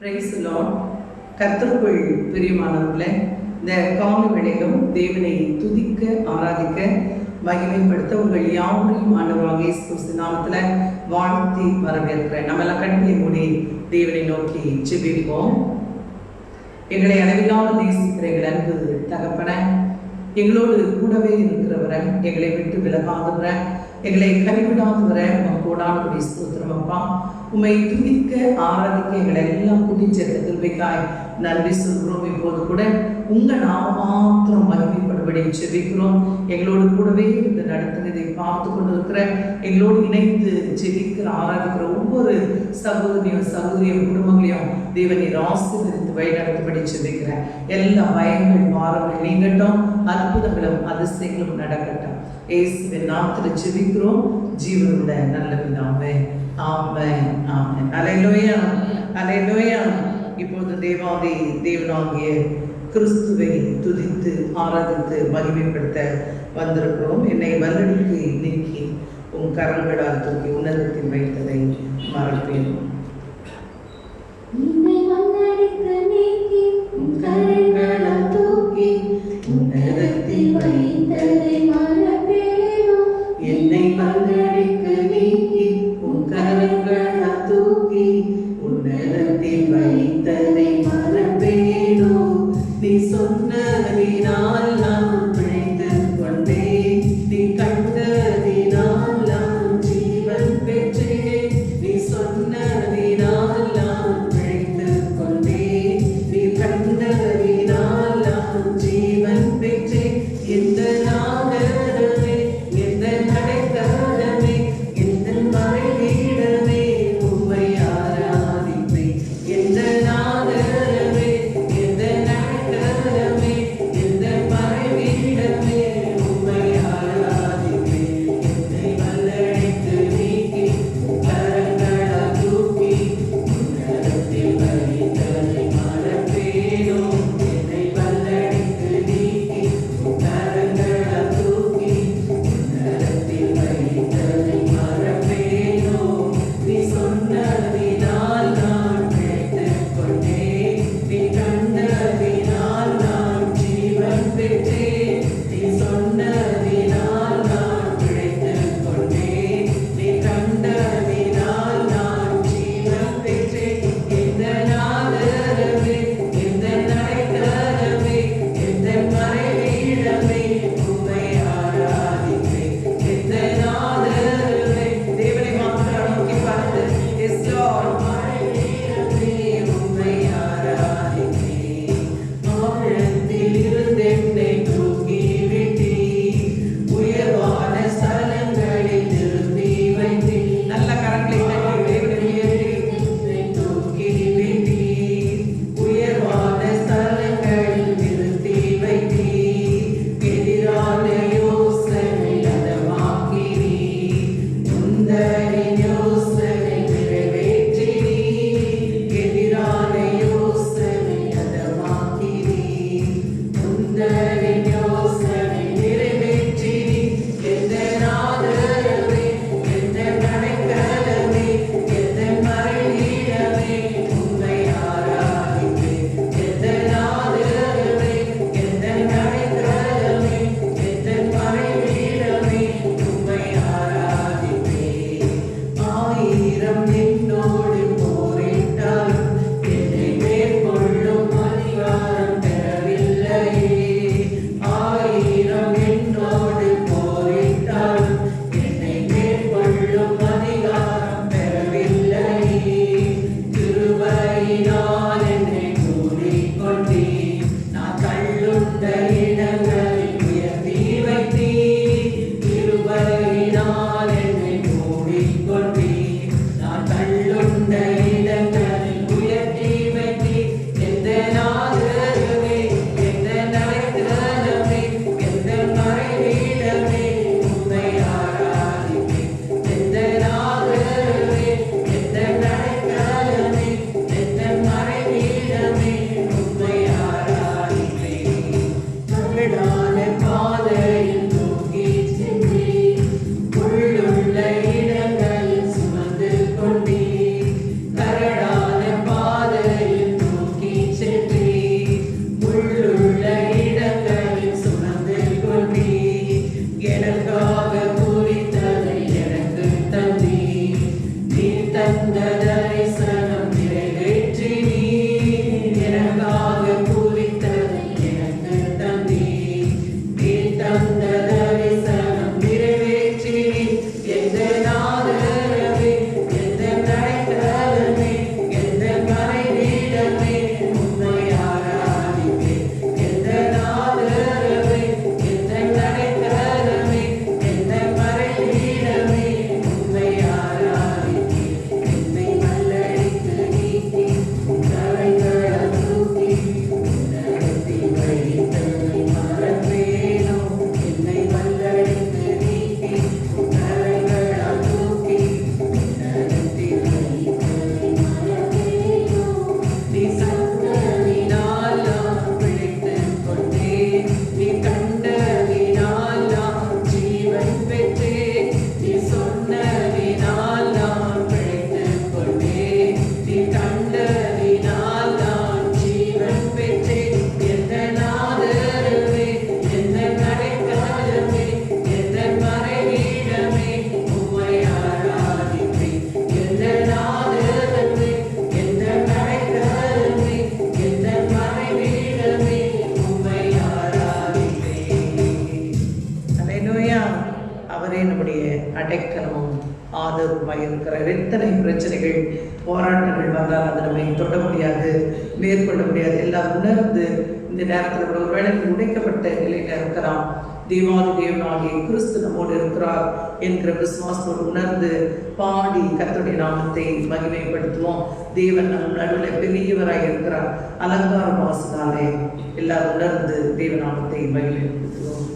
Praise the Lord. கர்த்தருக்குள் பிரியமானவர்களே, இந்த காலை வேளையிலும் தேவனை துதிக்க, ஆராதிக்க, மகிமைப்படுத்த உங்கள் யாவரையும் ஆண்டவராகிய இயேசு கிறிஸ்து நாமத்தில் வாழ்த்தி வரவேற்கிறேன். நம்ம எல்லாம் கண்களை மூடி தேவனை நோக்கி ஜெபிப்போம். எங்களை அளவில்லாமல் நேசிக்கிற எங்கள் அன்பு தகப்பன, எங்களோடு கூடவே இருக்கிறவரை, எங்களை விட்டு விலகாதவரை, எங்களை கைவிடாதவரை கோடான ஸ்தோத்திரம் அப்பா. உண்மை துதிக்க, ஆராதிக்க எங்களை எல்லாம் குடிச்சேர்த்த கிருபைக்காய் நன்றி சொல்கிறோம். இப்போது கூட உங்க நாம மாத்திரம் மகிமைப்படும்படி ஜெபிக்கிறோம். எங்களோடு கூடவே இந்த நடத்துனதை பார்த்து கொண்டு இருக்கிற, எங்களோடு இணைந்து ஜெபிக்கிற, ஆராதிக்கிற ஒவ்வொரு சகோதரியும் குடும்பங்களையும் தேவனை ஆசீர்வதித்து வழிநடத்தபடி ஜெபிக்கிறேன். எல்லா பயங்கள் பாரங்கள் நீங்கட்டும், அற்புதங்களும் அதிசயங்களும் நடக்கட்டும். இயேசுவின் நாமத்தில் ஜெபிக்கிறோம் ஜீவனுள்ள நல்ல பிதாவே, ஆமென், ஆமென். அல்லேலூயா, அல்லேலூயா. இப்போது தேவனாகிய கிறிஸ்துவை துதித்து ஆராதித்து மகிமைப்படுத்த வந்திருக்கிறோம். என்னை வல்லடிக்கு நீக்கி உன் கரங்களால் தூக்கி உன்னதத்தில் வைத்ததை மறப்பேன். என்னை வல்லடிக்கு நீக்கி உன் கரங்களால் தூக்கி உன்னதத்தில் வைத்ததை மறப்பேனோ. நீ சொன்னதினால் நான் பிழைத்துக் கொண்டேன், நீ கண்டதினால் நான் ஜீவன் பெற்றேன். நீ சொன்னதினால் நான் பிழைத்துக் கொண்டேன், நீ கண்டதினால் நான் ஜீவன் பெற்றேன். எந்த நாகரமே, எந்த நடைத்தரமே, எந்த மறைவீடமே உம்மை ஆராதிப்பேன். எந்த நாகரமே, எந்த நடைத்தரமே, எந்த மறைவீடமே உம்மை ஆராதிப்பேன். என்னை வல்லடித்து நீக்கி கரங்களால் தூக்கி உன்னதத்தில் வைத்ததை மறப்பேனோ. என்னை வல்லடித்து நீக்கி கரங்களால் தூக்கி உன்னதத்தில் வைத்ததை மறப்பேனோ. நீ சொன்னதினால் நான் பிழைத்துக் கொண்டேன், நீ கண்டதினால் நான் ஜீவன் பெற்றேன். நீ சொன்னதினால் நான் பிழைத்துக் கொண்டேன், நீ கண்டதினால் நான் ஜீவன் பெற்றேன். எந்த நாகரமே, எந்த நடைத்தரமே, எந்த மறைவீடமே உம்மை ஆராதிப்பேன். எந்த நாகரமே, தேவனை மாத்திரம் நோக்கி பார்த்து, எஸ் லார்ட், மறைவீடமே உம்மை ஆராதிப்பேன். ஆழத்தில் இருந்து என்னை தூக்கி விட்டீர், உயர்வான ஸ்தலங்களில் நிறுத்தி வைத்தீர். நல்ல கரங்களை தட்டி தேவனை உயர்த்தி என்னை தூக்கி விட்டீர், உயர்வான ஸ்தலங்களில் நிறுத்தி வைத்தீர். எதிரான யோசனை அதமாக்கினீர், முந்தரின் யோசனை நிறைவேற்றினீர். எதிரான யோசனை அதமாக்கினீர், முந்தரின் யோசனை நிறைவேற்றினீர். எந்த நாகரமே, எந்த நடைக்கலமே, எந்த மறைவீடமே உம்மை ஆராதிப்பேன். எந்த நாகரமே, எந்த நடைக்கலமே, எந்த மறைவீடமே உம்மை ஆராதிப்பேன். ஆண்டவருமாய் இருக்கிறார். எத்தனை பிரச்சனைகள் போராட்டங்கள் வந்தால் அது நம்மை தொட முடியாது, மேற்கொள்ள முடியாது. எல்லாம் உணர்ந்து இந்த நேரத்தில் கூட ஒருவேளை உடைக்கப்பட்ட நிலையில் இருக்கலாம். தேவாதி தேவனாகிய கிறிஸ்து நம்மோடு இருக்கிறார் என்கிற விசுவாசத்தோடு உணர்ந்து பாடி கர்த்தருடைய நாமத்தை மகிமைப்படுத்துவோம். தேவன் நம் நடுவில் பெரியவராய் இருக்கிறார். அலங்கார வாசனாலே எல்லாரும் உணர்ந்து தேவநாமத்தை மகிமைப்படுத்துவோம்.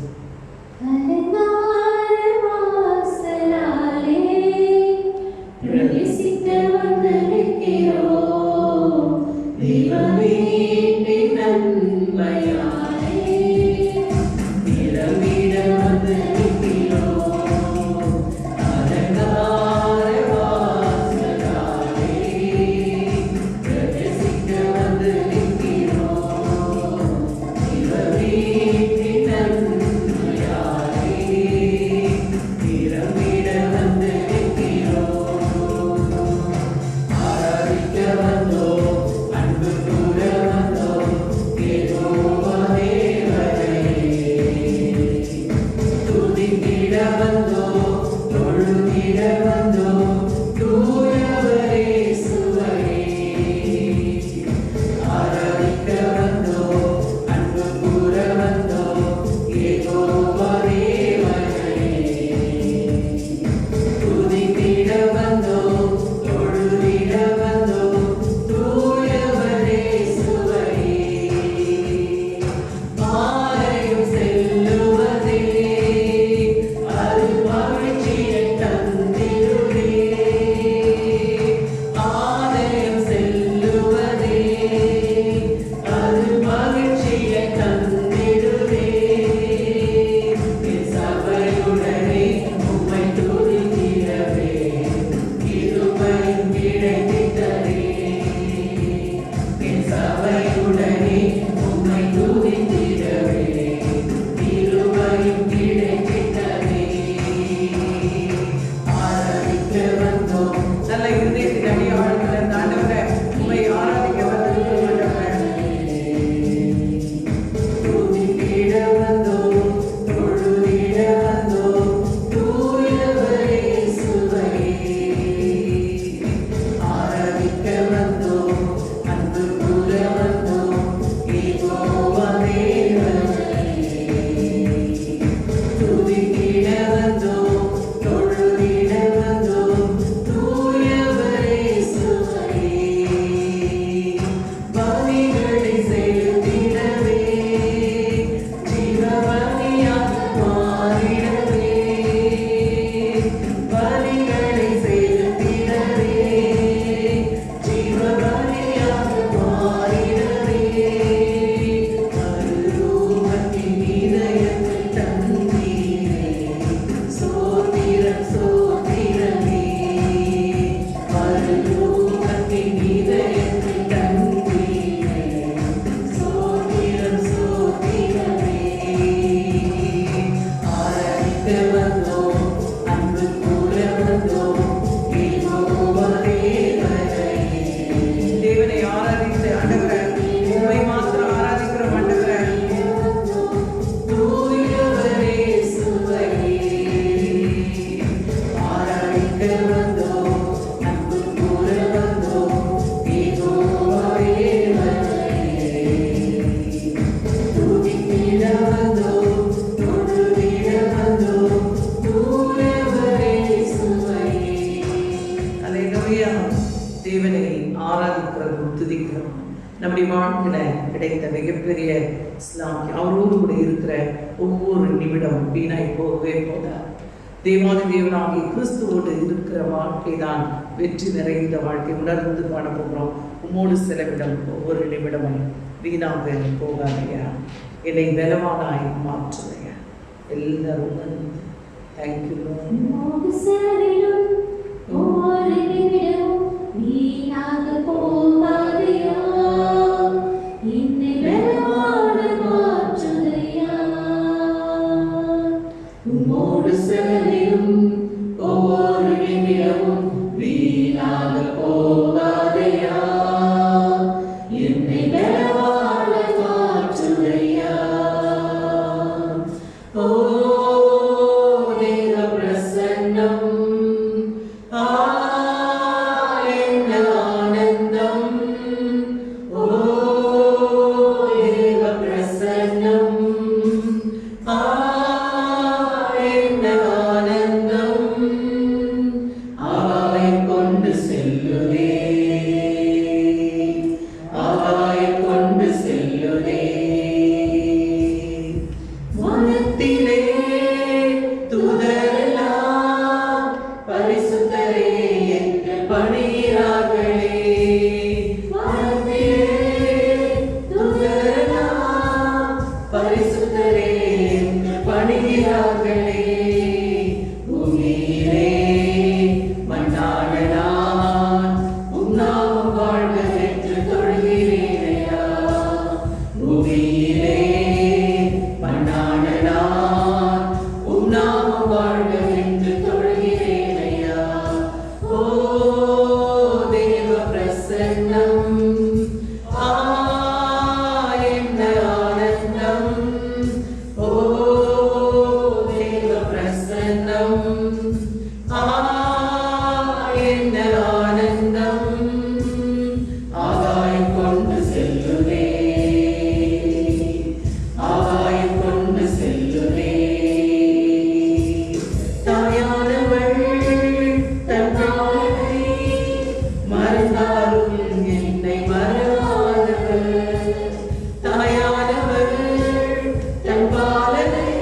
நம்முடைய வாழ்க்கையில் கிடைத்த மிகப்பெரிய ஸ்லாக்கியம். அவரோடு கூட இருக்கிற ஒவ்வொரு நிமிடம் வீணாய் போகவே போதார். தேவாதி தேவனாகிய கிறிஸ்துவோடு இருக்கிற வாழ்க்கை தான் வெற்றி நிறைந்த வாழ்க்கை. உணர்ந்து காண போகிறோம். உம்மோடு செலவிடம் ஒவ்வொரு நிமிடமும் வீணாக போகாதையா, என்னை பலவானாய் மாற்றுதையா. எல்லாரும் தேங்க்யூ. பணிகிறார்களே. பரிசுத்தரே பணிகிறார்களே. பூமியிலே மண்ணான நான் உன்னாமம் வாழ்க என்று தொழுகிறேனையா. பூமியிலே மண்ணான நான் உன்னாமம் வாழ்க என்று தொழுகிறேனையா. ஓ தேவ பிரசன்னம், என்ன ஆனந்தம். ஓ தேவ பிரசன்னம், என்ன ஆனந்தம். ஆகாயம் கொண்டு செல்லுதே, ஆகாயம் கொண்டு செல்லுதே. தாயானவள் தன் காலை மறந்தாலும் என்னை மறவாதவள். தாயானவள் தன் பாலனை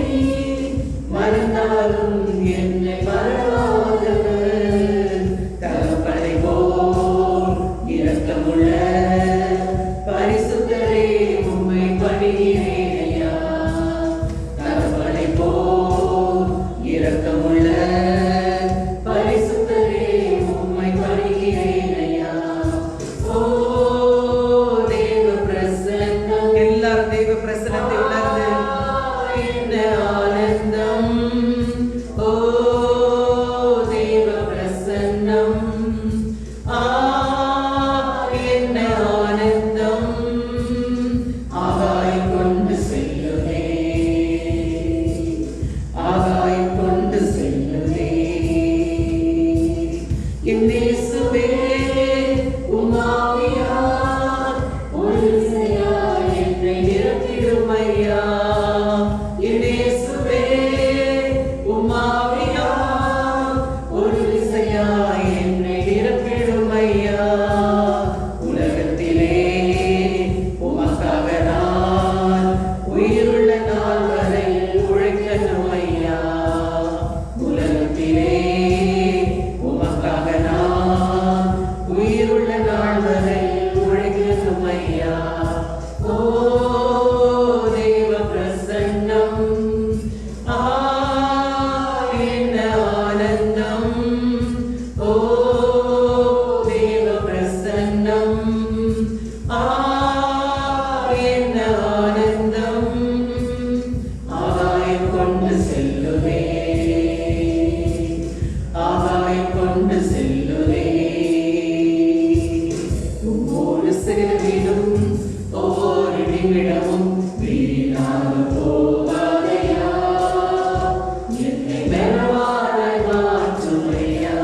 மறந்தாலும் என்னை மறவாதவள். தகப்பனை போல் இரக்கமுள்ள பரிசுத்தரே உம்மை பணிகிறேனையா. தகப்பனை போல் இரக்கமுள்ள பரிசுத்தரே உம்மை பணிகிறேனையா. ஓ தேவ பிரசன்னம், எல்லாரும் தேவ பிரசன்னத்தை உணர்ந்து என்ன ஆனந்தம். ஓ தேவ பிரசன்னம், என்ன ஆனந்தம். ஆகாயம் கொண்டு செல்லுதே, ஆகாயம் கொண்டு செல்லுதே. என் இயேசுவே உம்மாவியார் ஒரு விசையாய் என்னை நிரப்பிடும் ஐயா. என் இயேசுவே உம்மாவியார் ஒரு விசையாய் என்னை நிரப்பிடும் ஐயா. உலகத்திலே உமக்காக நான் உயிருள்ள நாள் வரை உழைக்கணும் ஐயா. உலகத்திலே உமக்காக நான் உயிருள்ள நாள் வரை உழைக்கணும் ஐயா. ஓ தேவ பிரசன்னம், என்ன ஆனந்தம். ஓ தேவ பிரசன்னம், என்ன ஆனந்தம். ஆகாயம் கொண்டு செல்லுதே, ஆகாயம் கொண்டு செல்லுதே. ஒவ்வொரு செல்விடும் ஒவ்வொரு நிமிடமும் வீணாக போகாதையா. என்னை மெலவானாய் மாற்றுமையா.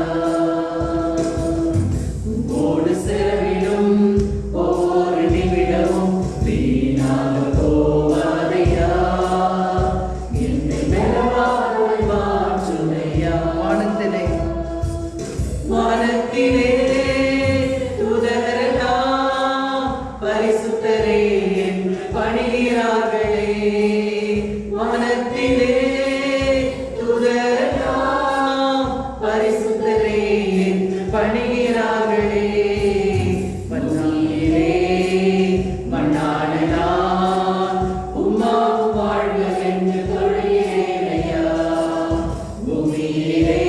ஒவ்வொரு செலவிடும் ஒவ்வொரு நிமிடமும் வீணாக போகாதையா. என்னை மெலவானாய் மாற்றுமையா. வானத்திலே வானத்திலே தூதரெல்லாம் பரிசுத்தரே என்று பணிகிறார்களே. வானத்திலே தூதரெல்லாம் பரிசுத்தரே என்று பணிகிறார்களே. மண்ணாயிலே மண்ணான நான் உம்மாவும் வாழ்க என்று தொழுகிறேனையா. பூமியிலே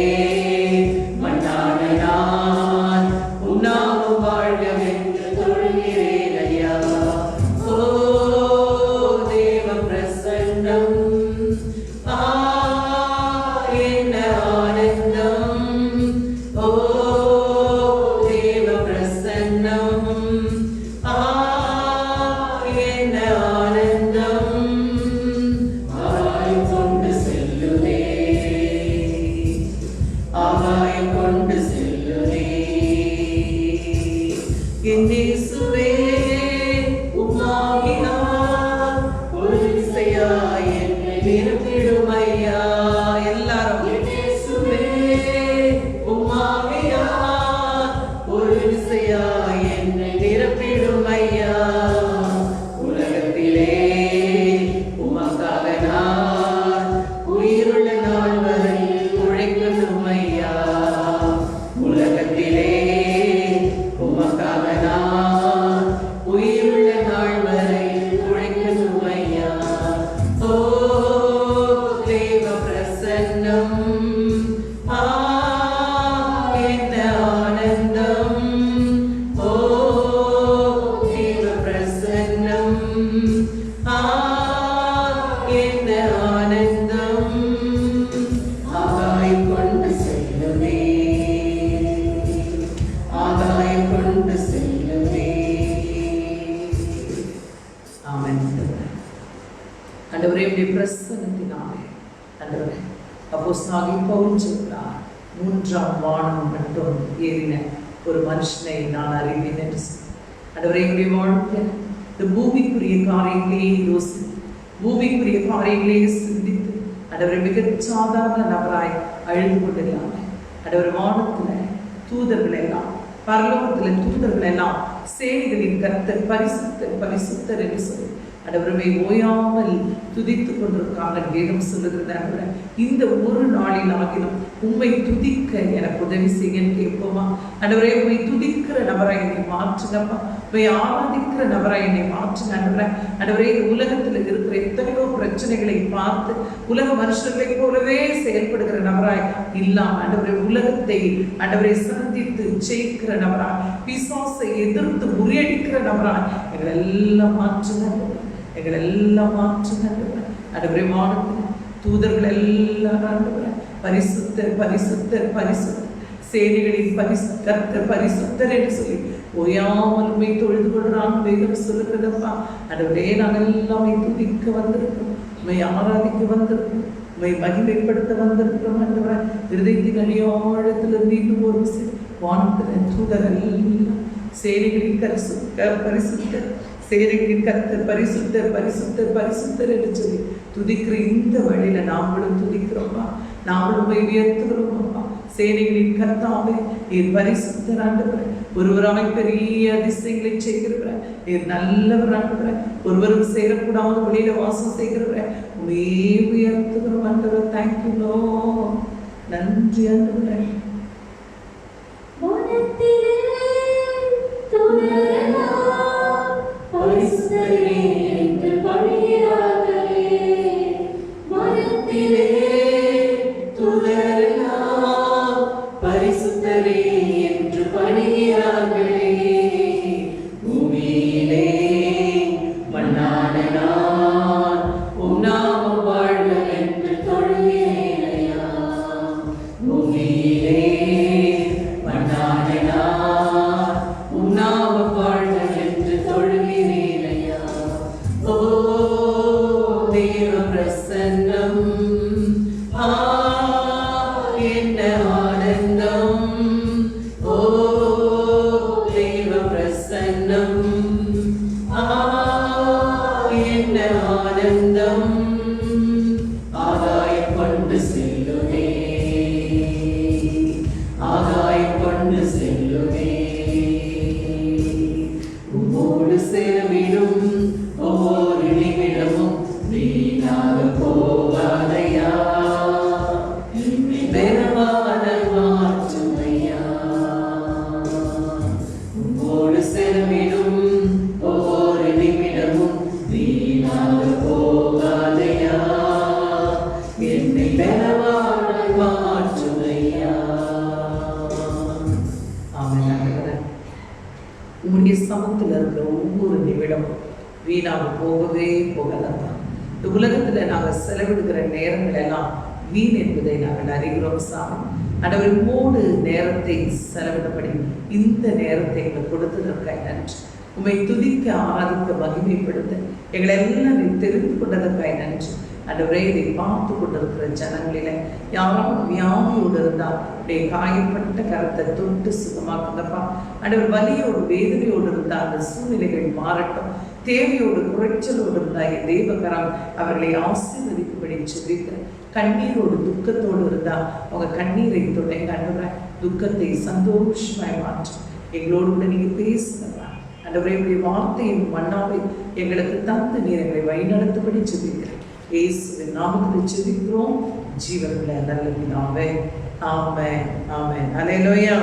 மண்ணான நான் உன்னாவும் வாழ்க என்று தொழுகிறேனையா. ஓ தேவ பிரசன்னம், என்ன ஆனந்தம். ஓ ஆனந்தம், ஓ தேவ பிரசன்னம், என்ன ஆனந்தம், ஆகாயம் கொண்டு செல்லுமே, ஆகாயம் கொண்டு செல்லுமே. ஆமென். ஆண்டவரே உம்முடைய பிரசன்னத்தினாலே ஆண்டவரே அப்போஸ்தலனாகிய பவுல் சொல்கிறார், 3ஆம் வானம் மட்டும் ஏறின ஒரு மனுஷனை நான் அறிவேன் என்று சொல்லி. ஆண்டவரே என்னுடைய வாழ்க்கை இந்த பூமிக்குரிய காரியங்களே யோசி, பூமிக்குரிய காரியங்களே சிந்தித்து ஆண்டவரை மிக சாதாரண நபராய் அழுது கொண்டிருந்தாங்க. ஆண்டவர் வானத்துல தூதர்கள் எல்லாம், பரலோகத்துல தூதர்கள் எல்லாம் சேனைகளின் கர்த்தர் பரிசுத்தர் பரிசுத்தர் என்று சொல்லி ஆண்டவரை ஓயாமல் துதித்துக் கொண்டிருக்காங்க. வேதம் சொல்லுகிறது, இந்த ஒரு நாளில் ஆகிலும் உம்மை துதிக்க எனக்கு உதவி செய்யன்னு கேட்போமா? ஆண்டவரே உம்மை துதிக்கிற நபராய் என்னை மாற்றுங்கப்பா, உம்மை ஆராதிக்கிற நபராய் என்னை மாற்றுங்க ஆண்டவரே. ஆண்டவரே இந்த உலகத்தில் இருக்கிற எத்தனையோ பிரச்சனைகளை பார்த்து உலக மனுஷர்களை போலவே செயல்படுகிற நபராய் இல்லாம ஆண்டவரே உலகத்தை ஆண்டவரை சந்தித்து ஜெயிக்கிற நபராய், பிசாசை எதிர்த்து முறியடிக்கிற நபராய் எங்களை எல்லாம் மாற்றுங்க, எங்களை எல்லாம் மாற்றுங்க ஆண்டவரே. வானத்தில் தூதர்கள் எல்லாரும் பரிசுத்தர் பரிசுத்தர் பரிசுத்தர், சேனைகளின் கர்த்தர் பரிசுத்தர் என்று சொல்லி ஓயாமல் உம்மை தொழுது கொள்கிறான். வேதம் சொல்லுகிறதப்பா ஆண்டவரே, நாங்கள் எல்லாமே துதிக்க வந்திருக்கிறோம், உம்மை ஆராதிக்க வந்திருக்கிறோம், உம்மை மகிமைப்படுத்த வந்திருக்கிறோம் ஆண்டவரே. இருதயத்தின் அடியாழத்தில் மீண்டும் ஒரு வானத்தில் தூதர்கள் எல்லாம் சேனைகளின் பரிசுத்தர், சேனைகளின் கர்த்தர் பரிசுத்தர் பரிசுத்தர் பரிசுத்தர் என்று சொல்லி துதிக்கிற இந்த வழியில நாங்களும் துதிக்கிறோம்ப்பா, நாங்களும் போய் உயர்த்துகிறோம்ப்பா. சேனைகளின் கர்த்தாவே நீர் பரிசுத்தர் ஆண்டவரே, ஒருவராய் பெரிய அதிசயங்களை செய்கிறவரே, நீர் நல்லவர் ஆண்டவரே, ஒருவரும் சேரக்கூடாத வழியில வாசம் செய்கிறவரே, உமே உயர்த்துகிறோம் ஆண்டவரே. தேங்க்யூ லார்ட், நன்றி ஆண்டவரே. பரிசுத்தரே என்று பணிகிறார்களே, மனத்திலே துதரெல்லாம் பரிசுத்தரே என்று பணிகிறார்களே, பூமியிலே மண்ணான நான் உம் நாமம் வாழ்க என்று தொழுகிறேனையா, பூமியிலே மண்ணான நான் உம் நாமம் வாழ்க என்று தொழுகிறேனையா. ஓ தேவ பிரசன்னம், என்ன ஆனந்தம், ஓ தேவ பிரசன்னம், என்ன ஆனந்தம், ஆகாயம் கொண்டு செல்லுமே, ஆகாயம் கொண்டு செல்லுமே, உம்மோடு சேரவிடும் ஒவ்வொரு நிமிடமும் வீணாக போகாதையா, பெருமான மாற்றுமையா, உம்மோடு சேரவிடும் ஒவ்வொரு நிமிடமும் வீணாக போகாதையா, என்னை பெருமான மாற்றுமையா. உங்களுடைய சமத்தில் இருக்கிற ஒவ்வொரு நிமிடமும் வீணாக போகவே போகலாம். இந்த உலகத்துல நாங்கள் செலவிடுகிற நேரங்கள் எல்லாம் வீண் என்பதை நாங்கள் அறிகிறோம் சாமி. ஆண்டவரோடு நேரத்தை செலவிடப்படி இந்த நேரத்தை எங்களுக்கு கொடுத்ததற்காக நன்றி. உம்மை துதிக்க ஆராதிக்க மகிமைப்படுத்த எங்களை எல்லாம் தெரிந்து கொண்டதற்காக நன்றி. ஆண்டவரே, இதை பார்த்து கொண்டிருக்கிற ஜனங்களில யாரும் வியாதியோடு இருந்தால் அப்படியே காயப்பட்ட கரத்தை தொட்டு சுகமாக்குங்கப்பா. ஆண்டவர் வலியோடு வேதனையோடு இருந்தால் அந்த சூழ்நிலைகள் மாறட்டும். தேவையோடு குறைச்சலோடு இருந்தால் என் தெய்வகரம் அவர்களை ஆசீர்வதிக்கும்படி சொல்லிக்கிறேன். கண்ணீரோடு துக்கத்தோடு இருந்தால் அவங்க கண்ணீரை தொடங்க ஆண்டவரே, துக்கத்தை சந்தோஷமாய் மாற்றும். எங்களோடு கூட நீங்க பேசுகிறா ஆண்டவரே, உடைய வார்த்தையின் மன்னாவை எங்களுக்கு தந்து நீர் எங்களை வழிநடத்தும்படி சொல்லிக்கிறேன். இயேசுவின் நாமத்தில் ஜெபிக்கிறோம் ஜீவனுள்ள நல்ல பிதாவே, ஆமென் ஆமென். அல்லேலூயா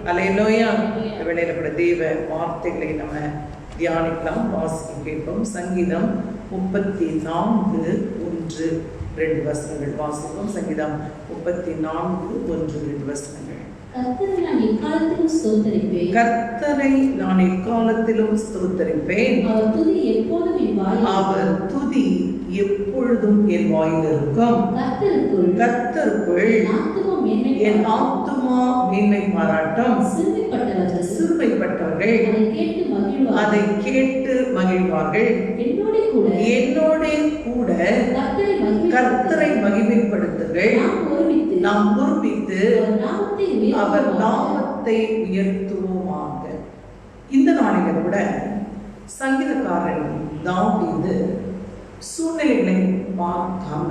அல்லேலூயா. வேளையில கூட தேவ வார்த்தைகளை நம்ம தியானிக்கலாம், வாசிக்க கேட்போம். சங்கீதம் 34:1-2 வசனங்கள் வாசிப்போம். சங்கீதம் 34:1-2 வசனங்கள். கர்த்தரை நான் எக்காலத்திலும் ஸ்தோத்தரிப்பேன். அவர் துதி எப்பொழுதும் என் வாயில் இருக்கும். கர்த்தருக்குள் என் ஆத்துமா மேன்மை பாராட்டும். சிறுமைப்பட்டவர்கள் அதை கேட்டு மகிழ்வார்கள். என்னோட கூட கர்த்தரை மகிமைப்படுத்துங்கள். நாம் ஒருமித்து அவர் நாமத்தை உயர்த்துவோமாக. இந்த நாளில கூட சங்கீதக்காரன் தாவீது சூழ்நிலைகளை பார்க்காம,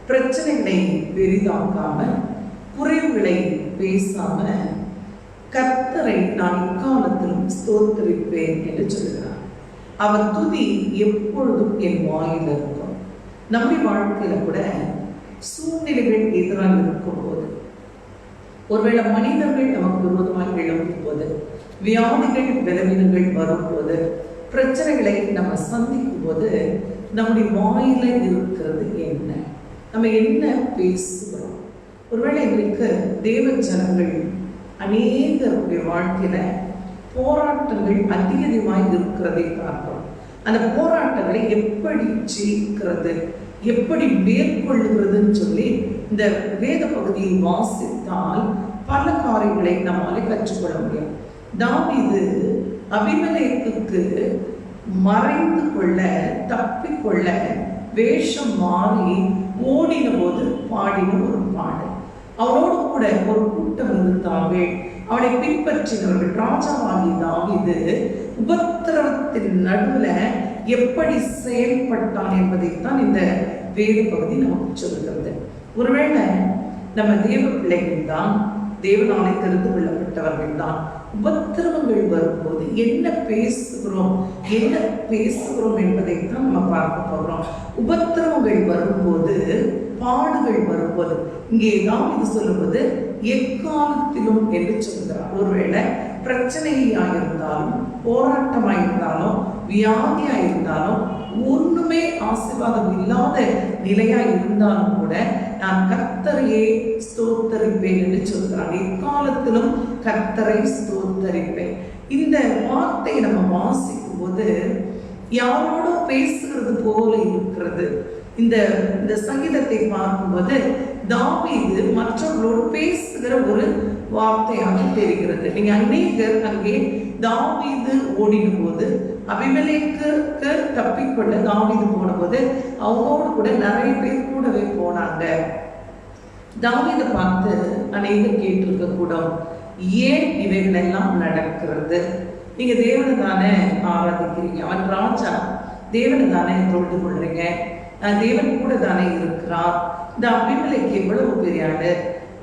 பிரச்சனைகளை பெரிதாக்காம, குறைவுகளை பேசாம கர்த்தரை நான் இக்காலத்திலும் ஸ்தோத்திரிப்பேன் என்று சொல்கிறார். அவர் துதி எப்பொழுதும் என் வாயில் இருக்கும். நம்முடைய வாழ்க்கையில கூட சூழ்நிலைகள் எதிராக இருக்கும் போது, ஒருவேளை மனிதர்கள் நமக்கு விரோதமாக எழும்பும் போது, வியாதிகள் பலவீனங்கள் வரும்போது, பிரச்சனைகளை நம்ம சந்திக்கும் போது நம்முடைய வாயில இருக்கிறது என்ன? நம்ம என்ன பேசுகிறோம்? ஒருவேளை இன்றைக்கு தேவ ஜனங்கள் அநேகருடைய வாழ்க்கையில போராட்டங்கள் அதிகமாய் இருக்கிறதை பார்க்கிறோம். அந்த போராட்டங்களை எப்படி ஜெயிக்கிறது, எப்படி மேற்கொள்ளுகிறதுன்னு சொல்லி இந்த வேத பகுதியை வாசித்தால் பல காரியங்களை நம்மாலே கற்றுக்கொள்ள முடியும். தாவீது அபிமெலேக்குக்கு மறைந்து கொள்ள, தப்பிக்கொள்ள வேஷம் மாறி ஓடின போது பாடின ஒரு பாடல். அவரோடு கூட ஒரு கூட்டம் இருந்தார்கள். அவனை பின்பற்றினவர்கள். ராஜாவாகி தாவீது உபத்திரவத்தின் நடுவுல எப்படி செயல்பட்டான் என்பதைத்தான் இந்த வேத பகுதி நமக்கு சொல்கிறது. ஒருவேளை நம்ம தேவ பிள்ளைகள் தான், தேவனாலே தெரிந்து கொள்ளப்பட்டவர்கள் தான், உபத்திரவங்கள் வரும்போது என்ன பேசுகிறோம் என்பதைத்தான் நம்ம பார்க்க போகிறோம். உபத்திரவங்கள் வரும்போது, பாடுகள் வரும்போது, இங்கே தாவீது சொல்லும்போது எக்காலத்திலும் என்று சொல்கிறார். ஒருவேளை பிரச்சனையாயிருந்தாலும், போராட்டமாயிருந்தாலும், வியாதியாயிருந்தாலும், ஒண்ணுமே ஆசீர்வாதம் இல்லாத நிலையா இருந்தாலும் கூட நான் கர்த்தரையே ஸ்தோத்தரிப்பேன் என்று சொல்கிறார். எக்காலத்திலும் கர்த்தரை ஸ்தோத்தரிப்பேன். இந்த வார்த்தை நம்ம வாசிக்கும் போது யாரோட பேசுகிறது போல இருக்கிறது. இந்த சங்கீதத்தை பார்க்கும்போது தாவீது மற்றவர்களோடு பேசுகிற ஒரு வார்த்தையாக தெரிகிறது. நீங்க அநேகர் அங்கே தாவீது ஓடின போது, அபிமெலேக்குக்கு தப்பிக்கொள்ள தாவீது போன போது அவங்களோடு கூட நிறைய பேர் கூடவே போனாங்க. தாவீதை பார்த்து அநேகர் கேட்டிருக்க கூட, ஏன் இவைகள் எல்லாம் நடக்கிறது? நீங்க தேவனை தானே ஆராதிக்கிறீங்க, அவன் ராஜா, தேவனை தானே தொழுது கொள்றீங்க, தேவன் கூட தானே இருக்கிறார். இந்த அபிமெலேக்கு எவ்வளவு பெரிய ஆளு,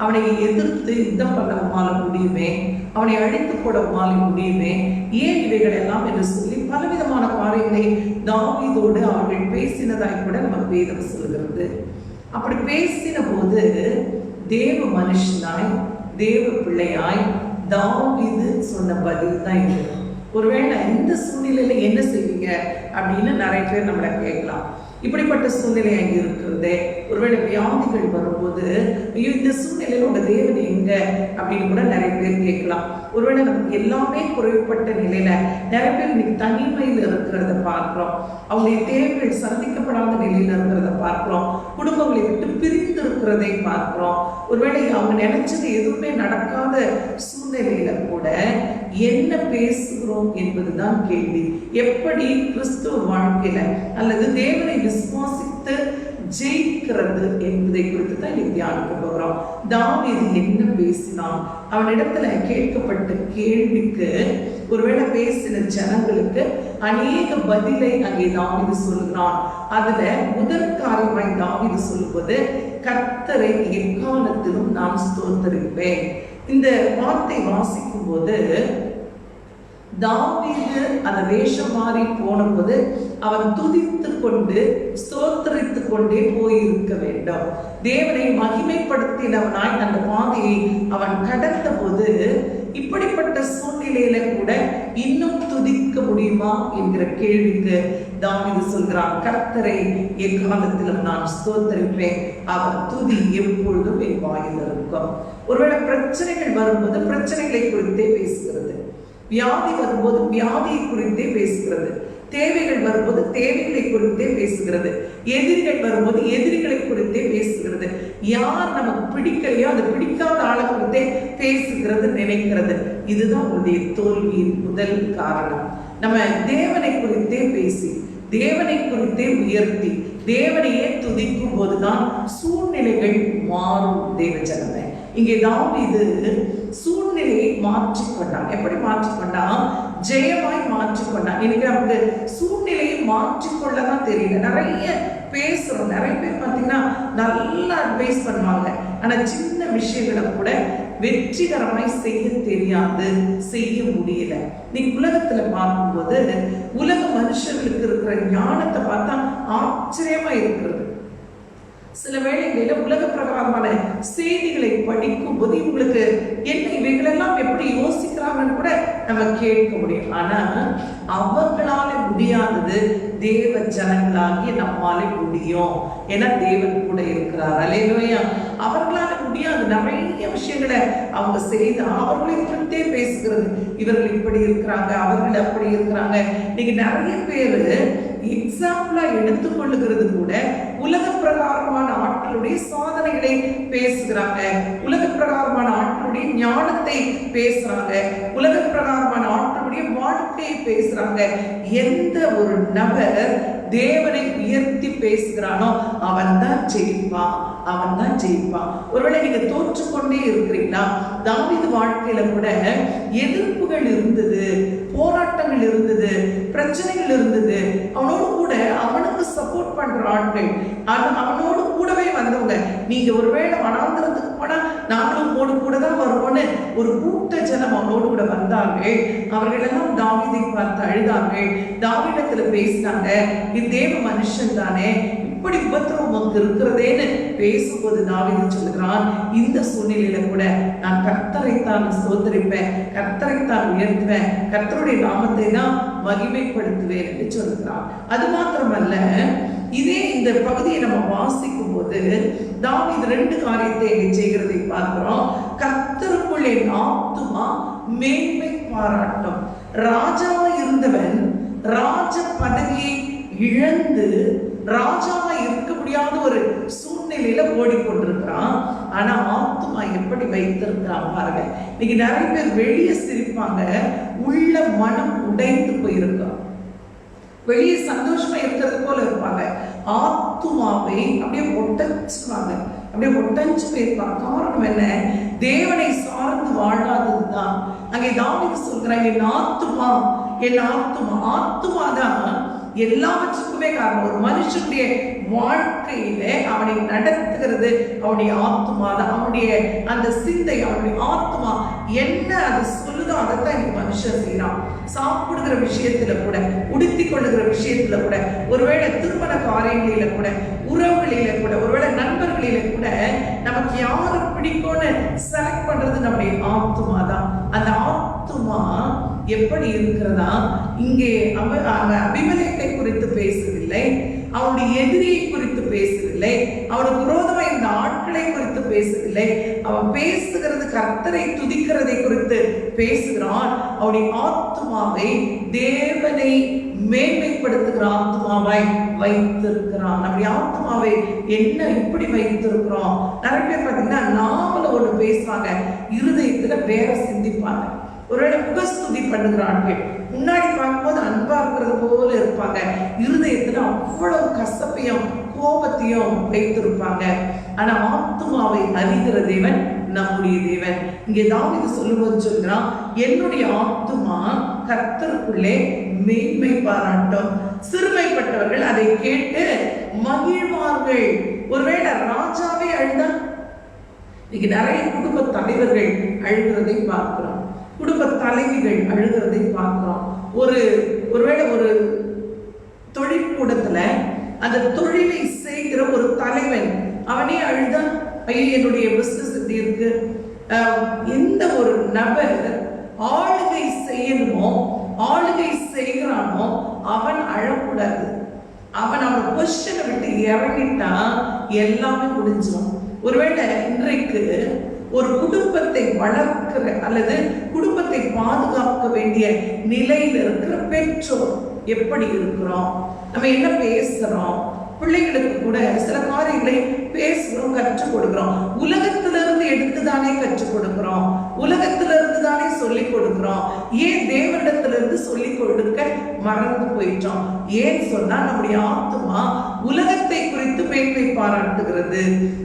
அவனை எதிர்த்து யுத்தம் பண்ண உமால முடியுமே, அவனை அழித்து போட உமால முடியுமே, ஏன் இவைகள் எல்லாம் என்று சொல்லி பலவிதமான காரியங்களை தாவீதோடு அவர்கள் பேசினதாய் கூட நமக்கு வேதம் சொல்கிறது. அப்படி பேசின போது தேவ மனுஷனாய், தேவ பிள்ளையாய் தாவீது சொன்ன பதில் தான் இது. ஒருவேளை இந்த சூழ்நிலையில என்ன செய்வீங்க அப்படின்னு நிறைய பேர் நம்மளை கேட்கலாம். இப்படிப்பட்ட சூழ்நிலை அங்கே இருக்கிறது. ஒருவேளை வியாதிகள் வரும்போது, ஐயோ இந்த சூழ்நிலையில உங்க தேவன் எங்க அப்படின்னு கூட நிறைய பேர் கேட்கலாம். ஒருவேளை நமக்கு எல்லாமே குறைவுபட்ட நிலையில நிறைய பேர் இன்னைக்கு தனிமையில் இருக்கிறத பார்க்கிறோம். அவங்களுடைய தேவைகள் சந்திக்கப்படாத நிலையில இருக்கிறத பார்க்கிறோம். குடும்பங்களை விட்டு பிரிந்து இருக்கிறதை பார்க்கிறோம். ஒருவேளை அவங்க நினைச்சது எதுவுமே நடக்காத சூழ்நிலையில கூட என்ன பேசுகிறோம் என்பதுதான் கேள்வி. எப்படி கிறிஸ்துவ வாழ்க்கையில அல்லது தேவனை விசுவாசித்து ஜெயிக்கிறது என்பதை குறித்து தான் இன்னைக்கு தியானிக்க போகிறோம். தாவீது என்ன பேசினான்? அவனிடத்துல கேட்கப்பட்ட கேள்விக்கு, ஒருவேளை பேசின ஜனங்களுக்கு அநேக பதிலை அங்கே தாவீது சொல்லுகிறான். அதுல முதல் காரியமாய் தாவீது சொல்லும்போது, கர்த்தரை எக்காலத்திலும் நான் ஸ்தோத்தரிப்பேன். இந்த வார்த்தை வாசிக்கும் போது தாவீது அந்த வேஷம் மாறி போன போது அவன் துதித்து கொண்டு ஸ்தோத்தரித்து கொண்டே போயிருக்க வேண்டும். தேவனை மகிமைப்படுத்தினவனாய் அந்த பாதையை அவன் கடந்த போது இப்படிப்பட்ட சூழ்நிலையில கூட இன்னும் துதிக்க துதிக்க முடியுமா என்கிற கேள்விக்கு தாவீது சொல்கிறான், கர்த்தரை எக்காலத்திலும் நான் ஸ்தோத்தரிப்பேன், அவர் துதி எப்பொழுதும் என் வாயில் இருக்கும். ஒருவேளை பிரச்சனைகள் வரும்போது பிரச்சனைகளை குறித்தே பேசுகிறது, வியாதி வரும்போது வியாதியை குறித்தே பேசுகிறது, தேவைகள் வரும்போது தேவைகளை குறித்தே பேசுகிறது, எதிரிகள் வரும்போது எதிரிகளை குறித்தே பேசுகிறது, யார் நமக்கு பிடிக்கலையோ அது பிடிக்காத ஆளை குறித்தே பேசுகிறது, நினைக்கிறது. இதுதான் உடைய தோல்வியின் முதல் காரணம். நம்ம தேவனை குறித்தே பேசி தேவனை குறித்தே உயர்த்தி தேவனையே துதிக்கும் போதுதான் சூழ்நிலைகள் மாறும். தேவ ஜனமே, இங்கே தாவீது சூழ்நிலையை மாற்றிக்கொண்டான். எப்படி மாற்றிக்கொண்டான்? ஜெயமாய் மாற்றிக்கொண்டான். இன்னைக்கு நமக்கு சூழ்நிலையை மாற்றிக்கொள்ளதான் தெரியல. நிறைய பேசுறோம், நிறைய பேர் பார்த்தீங்கன்னா நல்லா அட்வைஸ் பண்ணுவாங்க, ஆனா சின்ன விஷயங்களை கூட வெற்றிகரமாய் செய்ய தெரியாது, செய்ய முடியல. நீங்க உலகத்துல பார்க்கும்போது உலக மனுஷர்களுக்கு இருக்கிற ஞானத்தை பார்த்தா ஆச்சரியமா இருக்கிறது. சில வேளைகளில் உலக பிரகாரமான செய்திகளை படிக்கும் போது இவங்களுக்கு என்ன இவைகளெல்லாம் எப்படி யோசிக்கிறாங்கன்னு கூட நம்ம கேட்க முடியும். ஆனா அவர்களால முடியாதது தேவ ஜனங்களாகிய நம்மால முடியும். ஏன்னா தேவன் கூட இருக்கிறார். அல்லேலூயா. அவர்களால முடியாது நிறைய விஷயங்களை அவங்க செய்து அவர்களை குறித்தே பேசுகிறது. இவர்கள் இப்படி இருக்கிறாங்க, அவர்கள் அப்படி இருக்கிறாங்க. நீங்க நிறைய பேரு எக்ஸாம்பிளா எடுத்துக்கொள்ளுகிறது கூட உலக பிரகாரமான ஆட்களுடைய சாதனைகளை பேசுகிறாங்க, உலக பிரகாரமான ஆட்களுடைய ஞானத்தை பேசுறாங்க, உலக பிரகாரமான ஆட்களுடைய வாழ்க்கையை பேசுறாங்க. எந்த ஒரு நபர் தேவனை உயர்த்தி பேசுகிறானோ அவன் தான் ஜெயிப்பான், அவன் தான் ஜெயிப்பான். ஒருவேளை நீங்க தோற்றுக்கொண்டே இருக்கிறீங்களா? தாவீது வாழ்க்கையில கூட எதிர்ப்புகள் இருந்தது, போராட்டங்கள் இருந்தது, பிரச்சனைகள் இருந்தது. அவனோடு கூட அவனுக்கு சப்போர்ட் பண்ற ஆட்கள், அவனோடு கூடவே வந்தவங்க. நீங்க ஒருவேளை வனாந்திரத்துக்கு போனா நாங்களும் ஓடு கூட தான் வருவோன்னு ஒரு கூட்ட ஜனம் அவனோடு கூட வந்தார்கள். அவர்களெல்லாம் தாவீதை பார்த்து அழுதார்கள், தாவீதத்துல பேசினாங்க, இது தேவ மனுஷன் தானே, இப்படி உபத்திரவம் உனக்கு இருக்கிறதேன்னு பேசும்போது தாவீது சொல்லுகிறான், இந்த சூழ்நிலையில கூட நான் கர்த்தரைத்தான் ஸ்தோத்திரிப்பேன், கர்த்தரைத்தான் உயர்த்துவேன், கர்த்தருடைய நாமத்தை தான் மகிமைப்படுத்துவேன் என்று சொல்லுகிறான். அது மாத்திரமல்ல, இதே இந்த பகுதியை நம்ம வாசிக்கும் போது தாவீது ரெண்டு காரியத்தை செய்கிறதை பார்க்கிறோம். கர்த்தருக்குள் என் ஆத்துமா மேன்மை பாராட்டும். ராஜாவா இருந்தவன் ராஜ பதவியை இழந்து ராஜாவா இருக்க முடியாத ஒரு சூழ்நிலையில ஓடிக்கொண்டிருக்கிறான். ஆனா ஆத்துமா எப்படி வைத்திருக்கிறான் பாருங்க. இன்னைக்கு நிறைய பேர் வெளியே சிரிப்பாங்க, உள்ள மனம் உடைந்து போயிருக்கான். வெளியே சந்தோஷமா இருக்கிறது போல இருப்பாங்க, ஆத்துமாவை அப்படியே ஒட்டச்சுவாங்க, அப்படியே ஒட்டஞ்சு போயிருப்பாங்க. காரணம் என்ன? தேவனை சார்ந்து வாழாததுதான். அங்கே தாவீது சொல்கிறான், என் ஆத்துமா, என் ஆத்துமா. ஆத்துமாதான் எல்லாவற்றுக்குமே காரணம். ஒரு மனுஷனுடைய வாழ்க்கையில அவனை நடத்துகிறது அவனுடைய ஆத்துமா தான். அவனுடைய அந்த சிந்தை, அவனுடைய ஆத்துமா என்ன அது சொல்லுதோ அதைத்தான் இந்த மனுஷன் செய்யறான். சாப்பிடுகிற விஷயத்துல கூட, உடுத்தி கொள்ளுகிற விஷயத்துல கூட, ஒருவேளை திருமண காரியங்களில கூட, உறவுகளில கூட, ஒருவேளை நண்பர்களில கூட நமக்கு யாரை பிடிக்கும்னு செலக்ட் பண்றது நம்முடைய ஆத்துமா தான். அந்த ஆத்துமா எப்படி இருக்கிறதா? இங்கே அபிமெலேக்கை குறித்து பேசவில்லை, அவனுடைய எதிரியை குறித்து பேசவில்லை, அவனுக்கு விரோதமாக இந்த ஆட்களை குறித்து பேசவில்லை. அவன் பேசுகிறது கர்த்தரை துதிக்கிறதை குறித்து பேசுகிறான். அவனுடைய ஆத்துமாவை தேவனை மேன்மைப்படுத்துகிற ஆத்துமாவை வைத்திருக்கிறான். நம்முடைய ஆத்துமாவை என்ன இப்படி வைத்திருக்கிறோம்? நிறைய பேர் பார்த்தீங்கன்னா நாமல ஒன்று பேசுவாங்க, இருதயத்துல வேற சிந்திப்பாங்க. ஒருவேளை முகஸ்துதி பண்ணுகிறாங்க, முன்னாடி பார்க்கும்போது அன்பா இருக்கிறது போல இருப்பாங்க, இருதயத்துல அவ்வளவு கசப்பையும் கோபத்தையும் வைத்திருப்பாங்க. ஆனா ஆத்துமாவை அறிகிற தேவன் நம்முடைய தேவன். இங்கே தாவீது சொல்லும்போது சொல்கிறான், என்னுடைய ஆத்துமா கர்த்தருக்குள்ளே மேன்மை பாராட்டும், சிறுமைப்பட்டவர்கள் அதை கேட்டு மகிழ்வார்கள். ஒருவேளை ராஜாவே அழுதா, இன்னைக்கு நிறைய குடும்ப தலைவர்கள் அழுகிறதை பார்க்கிறோம், குடும்ப தலைவிகள் அழுகிறதை பார்க்கிறோம். ஒருவேளை ஒரு தொழிற்கூடத்துல அந்த தொழிலை செய்கிற ஒரு தலைவன் அவனே அழுதா, ஐயோ என்னுடைய பிசினஸ் இப்படி இருக்கு. எந்த ஒரு நபர் ஆளுகை செய்யணுமோ ஆளுகை செய்கிறானோ அவன் அழக்கூடாது. அவன் பொசிஷனை விட்டு இறங்கிட்டா எல்லாமே முடிஞ்சிடும். ஒருவேளை இன்றைக்கு ஒரு குடும்பத்தை வளர்க்கிற அல்லது குடும்பத்தை பாதுகாக்க வேண்டிய நிலையில் இருக்கிற பெற்றோர் எப்படி இருக்கிறோம், நம்ம என்ன பேசுறோம், பிள்ளைகளுக்கு கூட சில காரியங்களை பேசுகிறோம், கற்றுக் கொடுக்கிறோம். உலகத்திலிருந்து எடுத்துதானே கற்றுக் கொடுக்கிறோம், உலகத்திலிருந்து தானே சொல்லிக் கொடுக்கிறோம். ஏன் தேவனிடத்திலிருந்து சொல்லிக் கொடுக்க மறந்து போயிட்டோம்? ஏன் சொன்னா நம்முடைய ஆத்துமா உலகத்தை குறித்து மேன்மை பாராட்டுகிறது,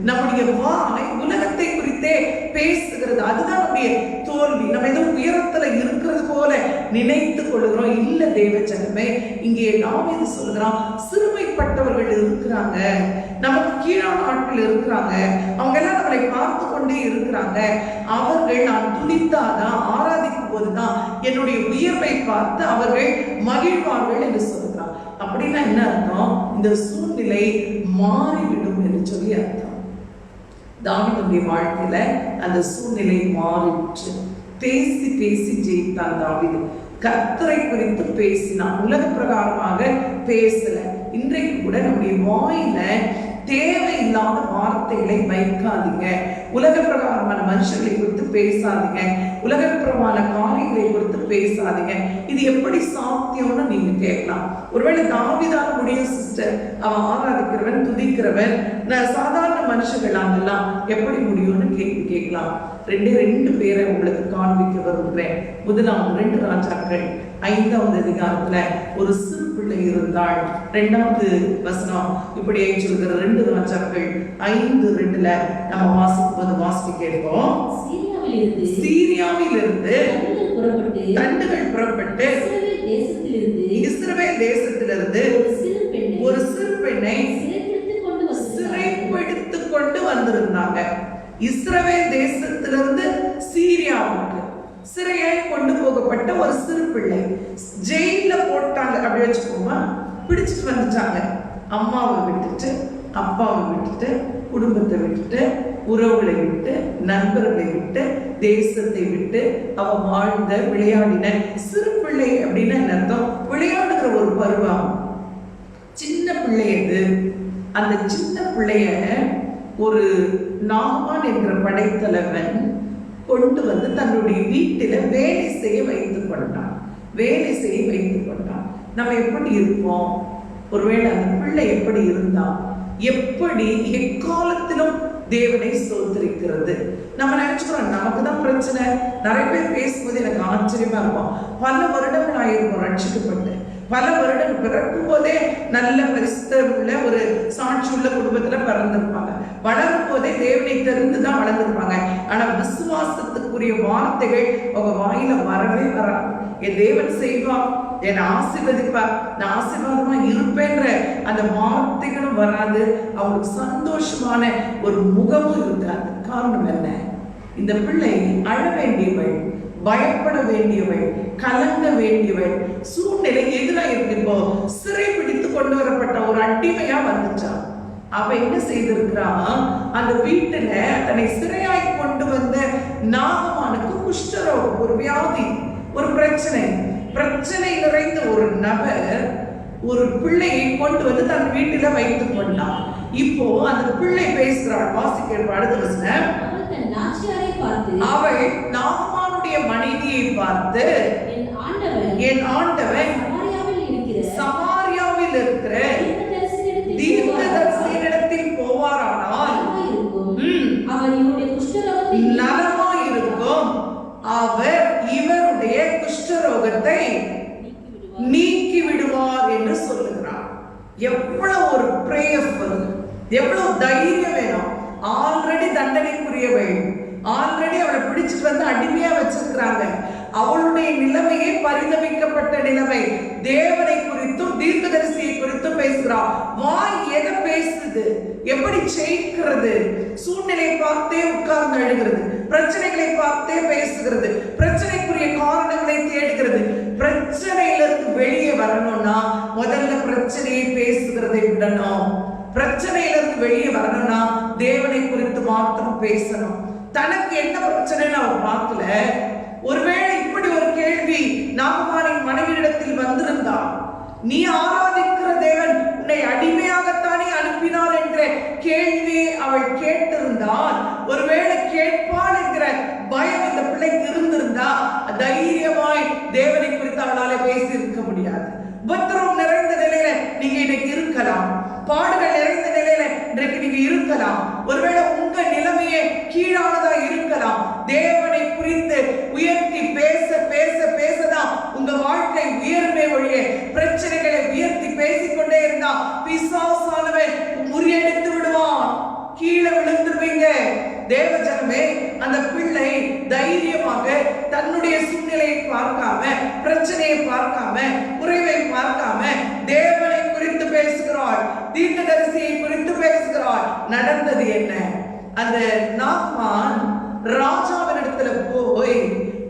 நம்முடைய வாய் உலகத்தை குறித்தே பேசுகிறது. அதுதான் நம்முடைய தோல்வி. நம்ம ஏதோ உயரத்துல இருக்கிறது போல நினைத்து கொள்கிறோம். இல்ல தேவஜனமே, இங்கே தாவீது சொல்கிறான், சிறுமைப்பட்டவர்கள் இருக்கிறாங்க, நமக்கு கீழான ஆட்கள் இருக்கிறாங்க, அவங்க எல்லாம் நம்மளை பார்த்து கொண்டே இருக்கிறாங்க. அவர்கள் நான் துதித்தாதான், ஆராதிக்கும் போதுதான் என்னுடைய உயர்வை பார்த்து அவர்கள் மகிழ்வார்கள் என்று சொல்கிறான். அப்படின்னா என்ன அர்த்தம்? இந்த சூழ்நிலை மாறிவிடும் என்று சொல்லி அர்த்தம். தாவீதுடைய வாழ்க்கையில அந்த சூழ்நிலை மாறிற்று. பேசி பேசி ஜெயித்தான் தாவீது. கர்த்தரை குறித்து பேசினான், உலக பிரகாரமாக பேசல. இன்றைக்கு கூட நம்முடைய வாயில தேவையில்லாத வார்த்தைகளை வைக்காதீங்க. உலக பிரகாரமான மனுஷர்களை குறித்து பேசாதீங்க, உலக பிரகாரமான காரியங்களை குறித்து பேசாதீங்க. இது எப்படி சாத்தியம்னு நீங்க கேட்கலாம். ஒருவேளை தாவீதான முடியும் சிஸ்டர், அவன் ஆராதிக்கிறவன், துதிக்கிறவன், சாதாரண மனுஷர்கள் அதெல்லாம் எப்படி முடியும்னு கேட்கலாம். ரெண்டு பேரை உங்களுக்கு காண்பிக்க வருகிறேன். முதலாவது 2 ராஜாக்கள் 5வது அதிகாரத்துல ஒரு சிறு பிள்ளை இருந்தாள். 2வது வசனம் இப்படி சொல்கிற 2 ராஜாக்கள் 5:2 நம்ம வாசிக்கும்போது வாசிக்க கேட்போம். சீரியாவிலிருந்து தண்டுகள் புறப்பட்டு இஸ்ரவேல் தேசத்திலிருந்து ஒரு சிறு பெண்ணை சிறைப்படுத்திக் கொண்டு வந்திருந்தாங்க. இஸ்ரவேல் தேசத்திலிருந்து சீரியாவுக்கு சிறையாய் கொண்டு போகப்பட்ட ஒரு சிறு பிள்ளை, ஜெயில போட்டாங்க அப்படி வச்சுக்கோமா, பிடிச்சிட்டு வந்துட்டாங்க. அம்மாவை விட்டுட்டு, அப்பாவை விட்டுட்டு, குடும்பத்தை விட்டுட்டு, உறவுகளை விட்டு, நண்பர்களை விட்டு, தேசத்தை விட்டு அவ வாழ்ந்த விளையாடின சிறு பிள்ளை அப்படின்னு அர்த்தம். விளையாடுகிற ஒரு பருவம், சின்ன பிள்ளை அது. அந்த சின்ன பிள்ளைய ஒரு நாமான் என்கிற படைத்தலைவன் கொண்டு வந்து தன்னுடைய வீட்டில வேலை செய்ய வைத்துக் கொண்டான். நம்ம எப்படி இருப்போம்? ஒருவேளை அந்த பிள்ளை எப்படி இருந்தா, எப்படி எக்காலத்திலும் தேவனை ஸ்தோத்திரிக்கிறது. நம்ம நினைச்சுக்கிறோம் நமக்கு தான் பிரச்சனை. நிறைய பேர் பேசும்போது எனக்கு ஆச்சரியமா இருக்கும். பல வருடங்கள் ஆயிருக்கும் ரட்சிக்கப்பட்டு, பல வருடம் பிறக்கும் போதே நல்ல பரிசுத்த உள்ள ஒரு சாட்சி உள்ள குடும்பத்துல பிறந்திருப்பாங்க. வளரும் போதே தேவனை தெரிந்துதான் வளர்ந்திருப்பாங்க. ஆனா விசுவாசத்துக்குரிய வார்த்தைகள் அவங்க வாயில வரவே வராது. என் தேவன் செய்வான், என்னை ஆசீர்வதிப்பார், நான் ஆசீர்வாதமா இருப்பேன்ற அந்த வார்த்தைகளும் வராது. அவங்களுக்கு சந்தோஷமான ஒரு முகமும் இருக்காது. காரணம் என்ன? இந்த பிள்ளை அழ வேண்டியவள், பயப்பட வேண்டியவள், கலங்க வேண்டியவள். சூழ்நிலை எதிராக இருக்கு. இப்போ சிறை பிடித்து கொண்டு வரப்பட்ட ஒரு அடிமையா வந்துச்சான். அவ என்ன செய்திருக்கிறா, அந்த வீட்டுல தன்னை சிறையாய் கொண்டு வந்த நாகமானுக்கு குஷ்டரோகம், ஒரு வியாதி, ஒரு பிரச்சனை நிறைந்த ஒரு நபர் ஒரு பிள்ளையை கொண்டு வந்து தன் வீட்டில வைத்துக் கொண்டான். இப்போ அந்த பிள்ளை பேசுறாள். வாசிக்க அடுத்த வசனம். அவள் நாகமானுடைய மனைவியை பார்த்து, என் ஆண்டவன் சமாரியாவில் இருக்கிற தீர்க்கதரிசியினிடத்தில் போவாரானால் நலமாயிருக்கும், அவர் இவருடைய குஷ்டரோகத்தை நீக்கி விடுவார் என்று சொல்லுகிறார். எவ்வளவு ஒரு பிரேயர்ஃபுல், எவ்வளவு தைரியம் வேணும். ஆல்ரெடி தண்டனைக்குரியவள், ஆல்ரெடி அவளை பிடிச்சிட்டு வந்து அடிமையா வச்சிருக்கிறாங்க. அவளுடைய நிலைமையே பரிதவிக்கப்பட்ட நிலைமை. தேவனை குறித்தும் தீர்க்கதரிசியை குறித்தும் பேசுகிறாள். வாய் எதை பேசுது, எப்படி ஜெயிக்கிறது? சூழ்நிலை பார்த்தே உட்கார்ந்து அழுகிறது, பிரச்சனைகளை பார்த்தே பேசுகிறது, பிரச்சனைக்குரிய காரணங்களை தேடுகிறது. பிரச்சனையிலிருந்து வெளியே வரணும்னா முதல்ல பிரச்சனையை பேசுகிறதை விடணும். பிரச்சனையிலிருந்து வெளியே வரணும்னா தேவனை குறித்து மாத்திரம் பேசணும். தனக்கு என்ன பிரச்சனைன்னு அவர் பார்க்கல. ஒருவேளை இப்படி ஒரு கேள்வி நாகமானின் மனைவி நீ ஆராதிக்கிற தேவன் உன்னை அடிமையாகத்தானே அனுப்பினார் என்ற கேள்வியை அவள் கேட்டிருந்தால், ஒருவேளை கேட்பாள் என்கிற பயம் இந்த பிள்ளைக்கு இருந்திருந்தா தைரியமாய் தேவனை குறித்து அவளால பேசி இருக்க முடியாது. உபத்திரம் நிறைந்த நிலையில நீங்க இன்னைக்கு இருக்கலாம், பாடுகள் நிறைந்த நிலையில இன்றைக்கு நீங்க இருக்கலாம், ஒருவேளை உங்க நிலைமையே கீழானதா இருக்கலாம். தேவனை குறித்து உயர்த்தி பேச பேச பேசதான் உங்க வாழ்க்கை உயர்வே ஒழிய பிரச்சனைகளை உயர்த்தி பேசிக்கொண்டே இருந்தா பிசாசானவன் முறியடித்து விடுவான், கீழே விழுந்துருவீங்க. தேவஜனமே, அந்த பிள்ளை தைரியமாக தன்னுடைய சூழ்நிலையை பார்க்காம, பிரச்சனையை பார்க்காம, குறைவை பார்க்காம தேவனை குறித்து பேசுகிறாள், தீர்க்கதரிசியை குறித்து பேசுகிறாள். நடந்தது என்ன? அந்த நாத்மான் ராஜாவினிடத்துல போய்,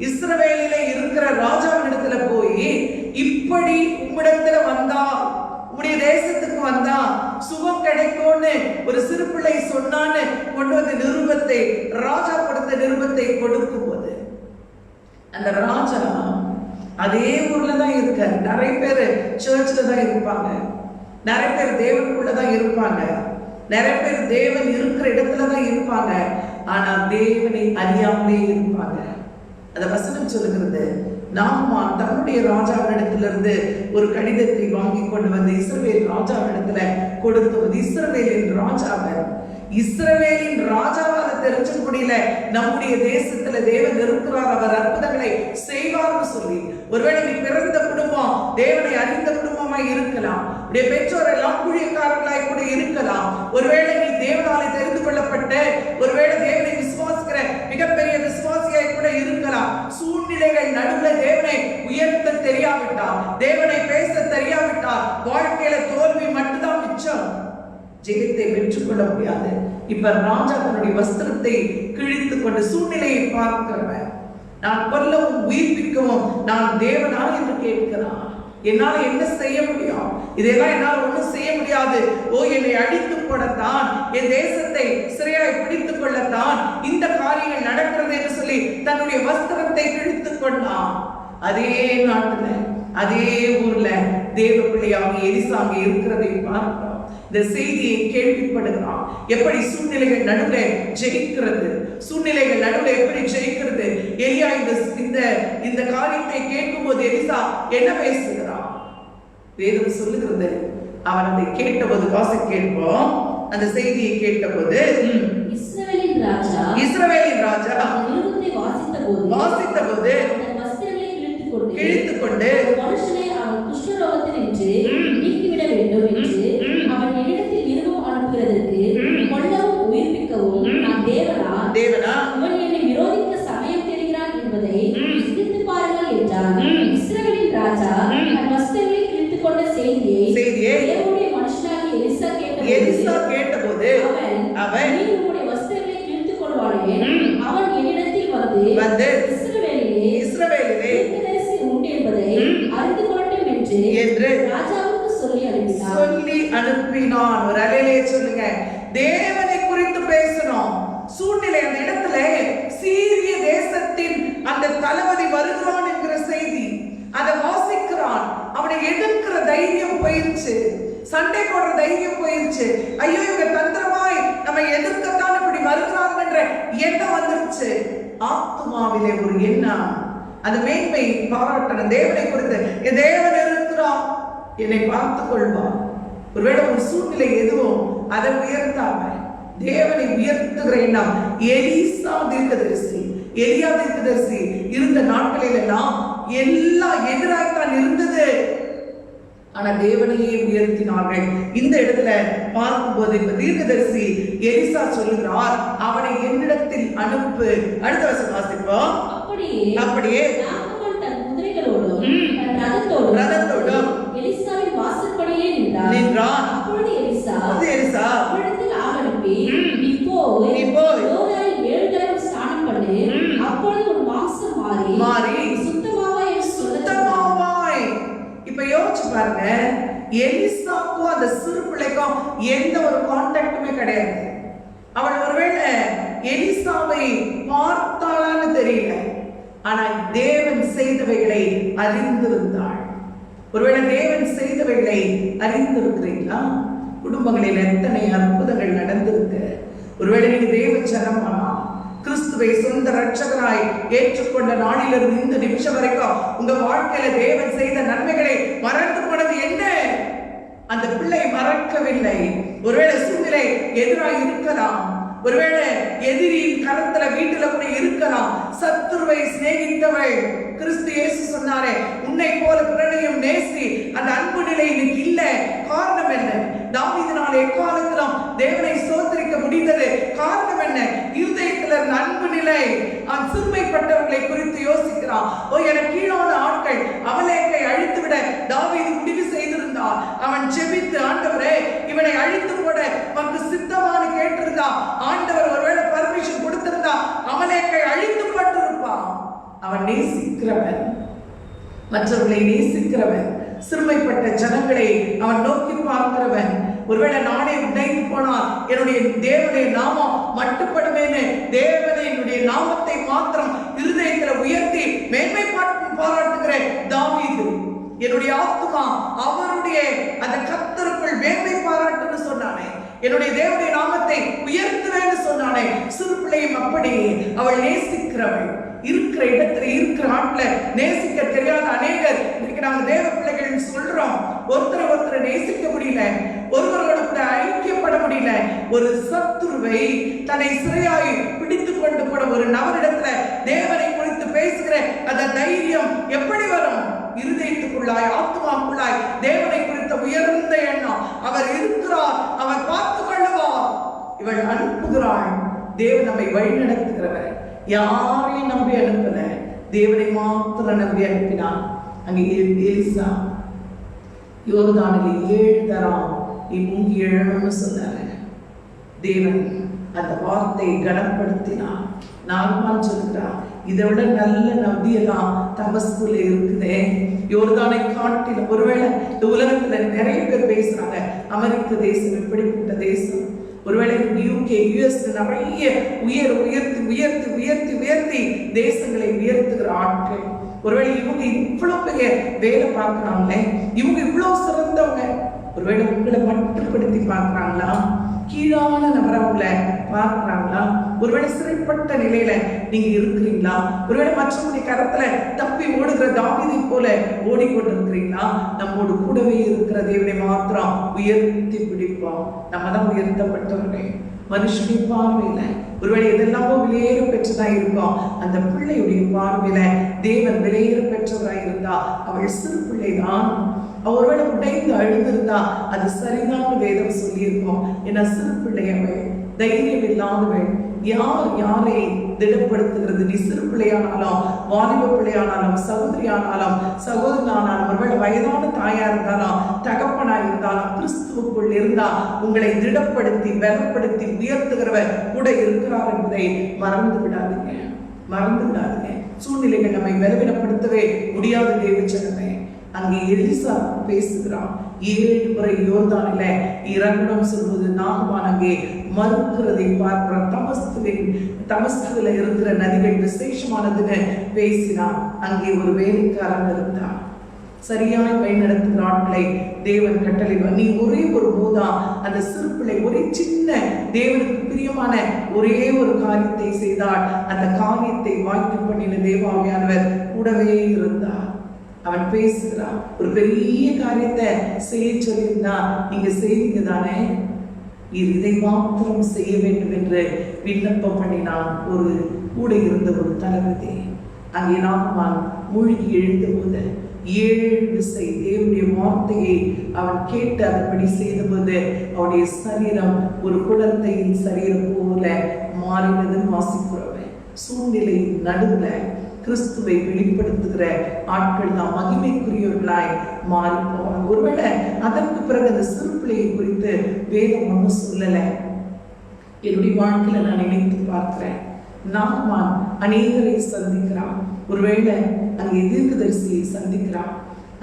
இஸ்ரவேலிலே இருக்கிற ராஜாவினிடத்துல போய், இப்படி உம்மிடத்துல வந்தா, உடைய தேசத்துக்கு வந்தா சுகம் கிடைக்கும்னு ஒரு சிறு பிள்ளை சொன்னான்னு கொண்டு வந்த நிருபத்தை, ராஜா கொடுத்த நிருபத்தை கொடுக்கும் போது அந்த ராஜா அதே ஊர்ல தான் இருக்காரு. நிறைய பேர் சர்ச்ல தான் இருப்பாங்க, நிறைய பேர் தேவனுக்குள்ளதான் இருப்பாங்க, நிறைய பேர் தேவன் இருக்கிற இடத்துல தான் இருப்பாங்க. ஆனா தேவனை அறியாமலே இருப்பாங்க. அந்த வசனம் சொல்லுகிறது, நாமான் தன்னுடைய ராஜாவினிடத்திலிருந்து ஒரு கடிதத்தை வாங்கி கொண்டு வந்து இஸ்ரவேல் ராஜாவினிடத்துல கொடுத்தது. இஸ்ரவேலின் ராஜாவால தெரிஞ்ச முடியல, நம்முடைய தேசத்துல தேவன் இருக்கிறார், அவர் அற்புதங்களை செய்வார்னு சொல்லி. ஒருவேளை நீ பிறந்த குடும்பம் தேவனை அறிந்த குடும்பமாய் இருக்கலாம், உடைய பெற்றோர் எல்லாம் ஊழியக்காரர்களாய் கூட இருக்கலாம். ஒருவேளை நீ தேவனாலே தெரிந்து கொள்ளப்பட்ட, ஒருவேளை தேவனை விசுவாசிக்கிற மிகப்பெரிய விசுவாசியாய் கூட இருக்கலாம். சூழ்நிலைகள் நடுவில் தேவனை உயர்த்த தெரியாவிட்டால், தேவனை பேச தெரியாவிட்டால் வாழ்க்கையில தோல்வி மட்டும்தான் மிச்சம், ஜெயத்தை வெற்றுக்கொள்ள முடியாது. இப்ப ராஜா தன்னுடைய வஸ்திரத்தை கிழித்து கொண்டு சூழ்நிலையை பார்க்கிறவன், நான் கொல்லவும் உயிர்ப்பிக்கவும் நான் தேவனா என்று கேட்கிறான். என்னால என்ன செய்ய முடியும்? இதெல்லாம் என்னால் ஒன்றும் செய்ய முடியாது. ஓ, என்னை அடித்து போடத்தான், என் தேசத்தை சிறையாய் பிடித்துக் கொள்ளத்தான் இந்த காரியங்கள் நடக்கிறது என்று சொல்லி தன்னுடைய வஸ்திரத்தை கிழித்துக் கொண்டான். அதே நாட்டுல, அதே ஊர்ல தேவ பிள்ளையாக எலிசா அங்கே இருக்கிறதை பார்க்கிறோம். இந்த செய்தியை கேள்விப்படுகிறான். எப்படி சூழ்நிலைகள் நடுவில் ஜெயிக்கிறது, சூழ்நிலைகள் நடுவில் எப்படி ஜெயிக்கிறது. எலியா இந்த காரியத்தை கேட்கும் போது எலிசா என்ன பேசுகிறான்? வேதம் சொல்லுகிறது, அவன் அதை கேட்டபோது, வாசி கேட்போம், அந்த செய்தியை கேட்டபோது, இஸ்ரவேலின் ராஜா வாசித்த போது கிழித்துக் கொண்டு மனுஷனை அவன் குஷ்டரோகத்தினின்று நீக்கிவிட வேண்டும் என்று அவன் என்னிடத்தில் நிருபம் அனுப்புகிறதற்கு கொல்லவும் உயிர்ப்பிக்கவும் நான் தேவனா, இவன் என்னை விரோதிக்க சமயம் தெரிகிறான் என்பதை சிந்தித்து பாருங்கள் என்றான். இஸ்ரவேலின் ராஜா தன் வஸ்திரங்களை கிழித்துக் கொண்ட செய்தியை தேவனுடைய மனுஷனாகிய எலிசா கேட்டபோது அவன் நீ உன்னுடைய வஸ்திரங்களை கிழித்துக் கொள்வானே, அவன் என்னிடத்தில் வந்து இஸ்ரவேலிலே உண்டு என்பதை அறிந்து கொள்ளட்டும் என்று ராஜாவுக்கு சொல்லி அனுப்பினான். ஒரு அலையிலே சொல்லுங்க, தேவனை குறித்து பேசணும். சூழ்நிலை அந்த இடத்துல சீரிய தேசத்தின் அந்த தளபதி வருகிறான் என்கிற செய்தி, அதை வாசிக்கிறான். அவனை எதிர்க்கிற தைரியம் போயிருச்சு, சண்டை போடுற தைரியம் போயிருச்சு. ஐயோ, இவங்க தந்திரமாய் நம்ம எதிர்க்கத்தான் இப்படி வருகிறாங்க என்ற எண்ணம் வந்துருச்சு. ஆத்துமாவிலே ஒரு எண்ணம், அந்த மேன்மை பாராட்டணும். தேவனை குறித்து, என் தேவன் இருக்கிறான், என்னை பார்த்துக் கொள்வான். ஒருவேளை ஒரு சூழ்நிலை எதுவும் அதை உயர்த்தாம தேவனை உயர்த்துகிற எண்ணம். எலியா தீர்க்கதரிசி இருந்த நாட்களில் எல்லாம் எல்லாம் எதிராகத்தான் இருந்தது, ஆனா தேவனையே உயர்த்தினார்கள். இந்த இடத்துல பார்க்கும்போது இப்ப தீர்க்கதரிசி எலிசா சொல்லுகிறார், அவனை என்னிடத்தில் அனுப்பு. அடுத்த வசனம் வாசிப்போம். அப்படியே தன் குதிரைகளோடும் ரதத்தோடும் எலிசாவின் வாசற்படியே நின்றான். அப்பொழுது எலிசா அவனிடத்தில் ஆளனுப்பி, நீ போய் யோர்தானில் 7 தடவை ஸ்நானம் பண்ணு, அப்பொழுது உன் மாம்சம் மாறி சுத்தமாவாய். இப்ப யோசிச்சு பாருங்க, எலிசாக்கும் அந்த சிறு பிள்ளைக்கும் எந்த ஒரு கான்டாக்டுமே கிடையாது. அவள் ஒருவேளை எலிசாவை பார்த்தாளான்னு தெரியல, ஆனால் தேவன் செய்தவைகளை அறிந்திருந்தாள். ஒருவேளை தேவன் செய்தவைகளை அறிந்திருக்கிறீங்களா? குடும்பங்களில் எத்தனை அற்புதங்கள் நடந்திருக்கு. ஒருவேளை நீங்க தேவ ஜனமானா, கிறிஸ்துவை சொந்த ரட்சகராய் ஏற்றுக்கொண்ட நாளிலிருந்து இந்த நிமிஷம் வரைக்கும் உங்க வாழ்க்கையில தேவன் செய்த நன்மைகளை மறந்து போனது என்ன? அந்த பிள்ளை மறக்கவில்லை. ஒருவேளை சூழ்நிலை எதிராக இருக்கலாம், ஒருவேளை எதிரியின் கரத்துல வீட்டுல கூட இருக்கலாம். சத்துருவை சிநேகித்தவள் கிறிஸ்து இயேசு சொன்னாரே, உன்னை போல பிறனையும் நேசி. அந்த அன்பு நிலை இன்னைக்கு இல்ல. காரணம் என்ன? தாவீதினால் எக்காலத்திலும் தேவனை சோதரிக்க முடிந்தது. காரணம் என்ன? இருதயத்தில் இருந்த அன்பு நிலை. அவன் சிறுமைப்பட்டவர்களை குறித்து யோசிக்கிறான். எனக்கு கீழான ஆட்கள் அமலேக்கை அழித்து விட தாவீது முடிவு செய்திருந்தார். அவன் ஜெபித்து, ஆண்டவரே இவனை அழித்து போட உனக்கு சித்தமானு கேட்டிருந்தா, ஆண்டவர் ஒருவேளை பர்மிஷன் கொடுத்திருந்தா அமலேக்கை அழித்து போட்டிருப்பான். அவன் நேசிக்கிறவன், மற்றவர்களை நேசிக்கிறவன், சிறுமைப்பட்ட ஜனங்களை அவன் நோக்கி பார்க்கிறவன். ஒருவேளை நானே உடைந்து போனால் என்னுடைய தேவனுடைய நாமம் மட்டுப்படுவேன்னு தேவனை என்னுடைய நாமத்தை மாத்திரம் இருதயத்தில் உயர்த்தி மேன்மை பாராட்டுகிற தாவீது, என்னுடைய ஆத்துமா அவருடைய அந்த கர்த்தருக்குள் மேன்மை பாராட்டுன்னு சொன்னானே, என்னுடைய தேவனுடைய நாமத்தை உயர்த்துவேன்னு சொன்னானே. சிறு பிள்ளையும் அப்படி அவள் நேசிக்கிறவள். இருக்கிற இடத்துல இருக்கிற ஆட்களை நேசிக்க தெரியாத அநேகர் இன்னைக்கு நாங்க தேவ பிள்ளைகள் சொல்றோம். ஒருத்தரை நேசிக்க முடியல, ஒருவரோட கூட ஐக்கியப்பட முடியல. ஒரு சத்துருவை தன்னை சிறையாய் பிடித்துக் கொண்டு போன ஒரு நபரிடத்துல தேவனை குறித்து பேசுகிற அந்த தைரியம் எப்படி வரும்? இருதயத்துக்குள்ளாய், ஆத்மாக்குள்ளாய் தேவனை குறித்த உயர்ந்த எண்ணம். அவர் இருக்கிறார், அவர் பார்த்துக் கொள்ளுவார். இவள் அனுப்புகிறாள். தேவன் நம்மை வழி நடத்துகிறவர். யாரையும் நம்பி அனுப்பல, தேவனை மாத்திரம் நம்பி அனுப்பினான். அங்கே எலிசா யோர்தானில் 7 தரம் நீ முங்கி எழணும்னு சொன்னாரு. தேவன் அந்த வார்த்தையை கனப்படுத்தினான். நாகமான் சொல்கிறான், இதை விட நல்ல நம்பியெல்லாம் தமஸ்குல இருக்குதே, யோர்தானை காட்டில. ஒருவேளை இந்த உலகத்துல நிறைய பேர் பேசுறாங்க, அமெரிக்க தேசம் எப்படிப்பட்ட தேசம். ஒருவேளை யூகே, யுஎஸ் நிறைய உயர்த்தி தேசங்களை உயர்த்துகிற ஆட்கள். ஒருவேளை இவங்க இவ்வளவு பெரிய வேலை பார்க்கிறாங்களே, இவங்க இவ்வளவு சிறந்தவங்க. ஒருவேளை உங்களை மட்டுப்படுத்தி பார்க்கிறாங்களா? கீழான நபரை உங்களை பார்க்கிறாங்களா? ஒருவேளை சிறைப்பட்ட நிலையில நீங்க இருக்கிறீங்களா? ஒருவேளை மற்றவங்களுடைய கரத்துல தப்பி ஓடுகிற தாவீதை போல ஓடிக்கொண்டிருக்கிறீங்களா? நம்மோடு கூடவே இருக்கிற தேவனை மாத்திரம் உயர்த்தி பிடிப்போம். நம்ம தான் உயர்த்தப்பட்டவர்கள். மனுஷனுடைய பார்வையில ஒருவேளை எதெல்லாமோ விலையேற பெற்றதா இருக்கும், அந்த பிள்ளையுடைய பார்வையில தேவன் விலையேற பெற்றவராக இருந்தா அவள் சிறு பிள்ளைதான். ஒருவேளை உடைந்து அழுந்திருந்தா அது சரிதான் வேதம் சொல்லியிருக்கோம். ஏன்னா சிறு பிள்ளையவள், தைரியம் இல்லாதவள். யாரை திடப்படுத்துகிறது? நீ சிறு பிள்ளையானாலும், வாலிப பிள்ளையானாலும், சகோதரியானாலும், சகோதரனானாலும், ஒருவேளை வயதான தாயா இருந்தாலும், தகப்பனா இருந்தாலும், கிறிஸ்துவுக்குள் இருந்தா உங்களை திடப்படுத்தி பலப்படுத்தி உயர்த்துகிறவர் கூட இருக்கிறார் என்பதை மறந்து விடாதீங்க. சூழ்நிலைகள் நம்மை பலவீனப்படுத்தவே முடியாத தேவச்சனமே. அங்கே எலிசா பேசுகிறான். 7 முறை யோர்தானில இறங்கணும் சொல்வது நாகமான் அங்கே மறுக்கிறதை பார்க்கிறான். தமஸ்குல இருக்கிற நதிகள் விசேஷமானதுன்னு பேசினான். அங்கே ஒரு வேலைக்காரன் இருந்தான். சரியாய் வழி நடத்துகிற ஆட்களை தேவன் கட்டளையிடுவார். நீ ஒரே ஒரு போதா அந்த சிறு பிள்ளை ஒரே சின்ன தேவனுக்கு பிரியமான ஒரே ஒரு காரியத்தை செய்தால் அந்த காரியத்தை வாய்ப்பு பண்ணின தேவாவியானவர் கூடவே இருந்தார். அவன் பேசுகிறான். ஒரு பெரிய காரியத்தை செய்ய சொல்லியிருந்தா நீங்க செய்வீங்க தானே, இதை மாத்திரம் செய்ய வேண்டும் என்று விண்ணப்பம் பண்ணினான். ஒரு கூட இருந்த ஒரு தளபதி. அங்கே நாகமான் மூழ்கி எழுந்த போது 7 விசை தேவனுடைய வார்த்தையை அவன் கேட்டு அதன்படி செய்தபோது அவனுடைய சரீரம் ஒரு குழந்தையின் சரீரம் போல மாறினதுன்னு வாசிக்கிறவன். சூழ்நிலை நடுவுல கிறிஸ்துவை வெளிப்படுத்துகிற ஆட்கள் தான் மகிமைக்குரியவர்களாய் மாறி போவாங்க. ஒருவேளை அதற்கு பிறகு அந்த சிறு பிள்ளையை குறித்து வேதம் ஒன்றும் சொல்லல. என்னுடைய வாழ்க்கையில நான் நினைத்து பார்க்கிறேன். நாகமான் அநேகரை சந்திக்கிறான். ஒருவேளை அங்கே தீர்க்கதரிசியை சந்திக்கிறான்.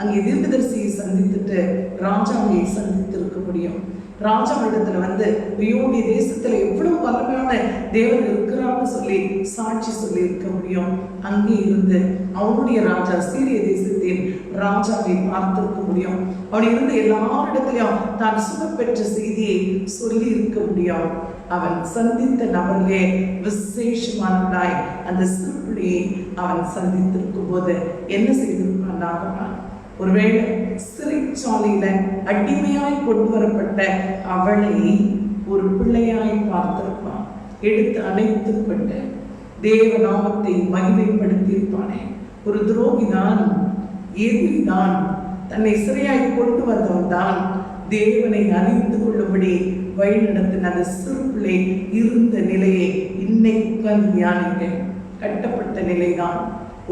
அங்கே தீர்க்கதரிசியை சந்தித்துட்டு ராஜாவை சந்தித்திருக்க முடியும். ராஜா இடத்துல வந்து ஐயோ நீ தேசத்துல எவ்வளவு வல்லமையான தேவன் இருக்கிறான்னு சொல்லி சாட்சி சொல்லி இருக்க முடியும். அங்கே இருந்து அவனுடைய ராஜா சீரிய தேசத்தின் ராஜாவை பார்த்திருக்க முடியும். அவன் இருந்து எல்லாரிடத்திலையும் தான் சுகப்பெற்ற செய்தியை சொல்லி இருக்க முடியும். அவன் சந்தித்த நபர்களே விசேஷமானவனாய் அந்த சிறுபிள்ளையை அவன் சந்தித்திருக்கும் போது என்ன செய்திருப்பான்? ஒருவேளை சிறைச்சாலையில அடிமையாய் கொண்டு வரப்பட்ட அவளை ஒரு பிள்ளையாய் பார்த்திருப்பான். எடுத்து அணைத்துக் கொண்டு தேவ நாமத்தை மகிமைப்படுத்தியிருப்பானே. ஒரு துரோகிதான், எதிரிதான், தன்னை சிறையாய் கொண்டு வந்தவன் தான் தேவனை அறிந்து கொள்ளும்படி வழிநடத்தின அந்த சிறு பிள்ளை இருந்த நிலையை இன்னைக்கு உட்கார்ந்து தியானிங்க. கட்டப்பட்ட நிலைதான்,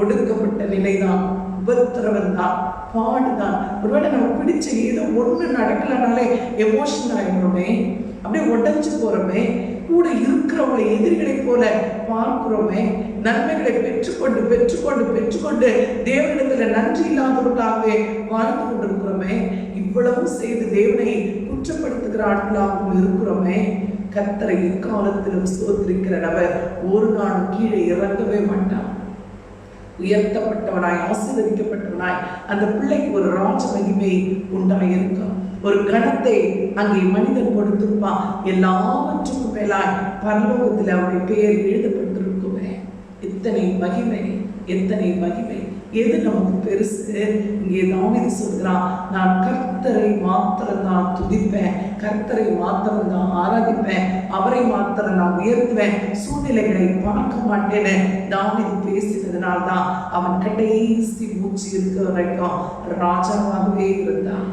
ஒடுக்கப்பட்ட நிலைதான், உபத்திரவம் தான், பாடுதான். ஒருவேளை நம்ம பிடிச்ச ஏதோ ஒண்ணு நடக்கலனாலே எமோஷன் ஆயிடுறோமே, அப்படியே உடைஞ்சு போறோமே, கூட இருக்கிறவங்களை எதிரிகளை போல பார்க்கிறோமே, நன்மைகளை பெற்றுக்கொண்டு பெற்றுக்கொண்டு பெற்றுக்கொண்டு தேவனிடத்துல நன்றி இல்லாதவர்களாகவே வாழ்ந்து கொண்டிருக்கிறோமே, இவ்வளவு செய்து தேவனை குற்றப்படுத்துகிற ஆட்களாகவும் இருக்கிறோமே. கர்த்தரை எக்காலத்திலும் ஸ்தோத்திரிக்கிற நபர் ஒரு நாள் கீழே இறங்கவே மாட்டான். உயர்த்தப்பட்டவனாய் ஆசீர்வதிக்கப்பட்டவனாய் அந்த பிள்ளைக்கு ஒரு ராஜ மகிமை உண்டாயிருக்கும். ஒரு கணத்தை அங்கே மனிதன் கொடுத்திருப்பான். எல்லாவற்றுக்கும் மேலாய் பரலோகத்தில் அவருடைய பெயர் எழுதப்பட்டிருக்குமே. எத்தனை மகிமை, எத்தனை மகிமை! எது நமக்கு பெருசு? இங்கே தாவீது சொல்கிறான், நான் கர்த்தரை மாத்திரம் தான் துதிப்பேன், கர்த்தரை மாத்திரம் தான் ஆராதிப்பேன், அவரை மாத்திரம் நான் உயர்த்துவேன், சூழ்நிலைகளை பார்க்க மாட்டேன்னு தாவீது பேசினதுனால தான் அவன் கடைசி மூச்சு இருக்கிற வரைக்கும் ராஜாவாகவே இருந்தான்.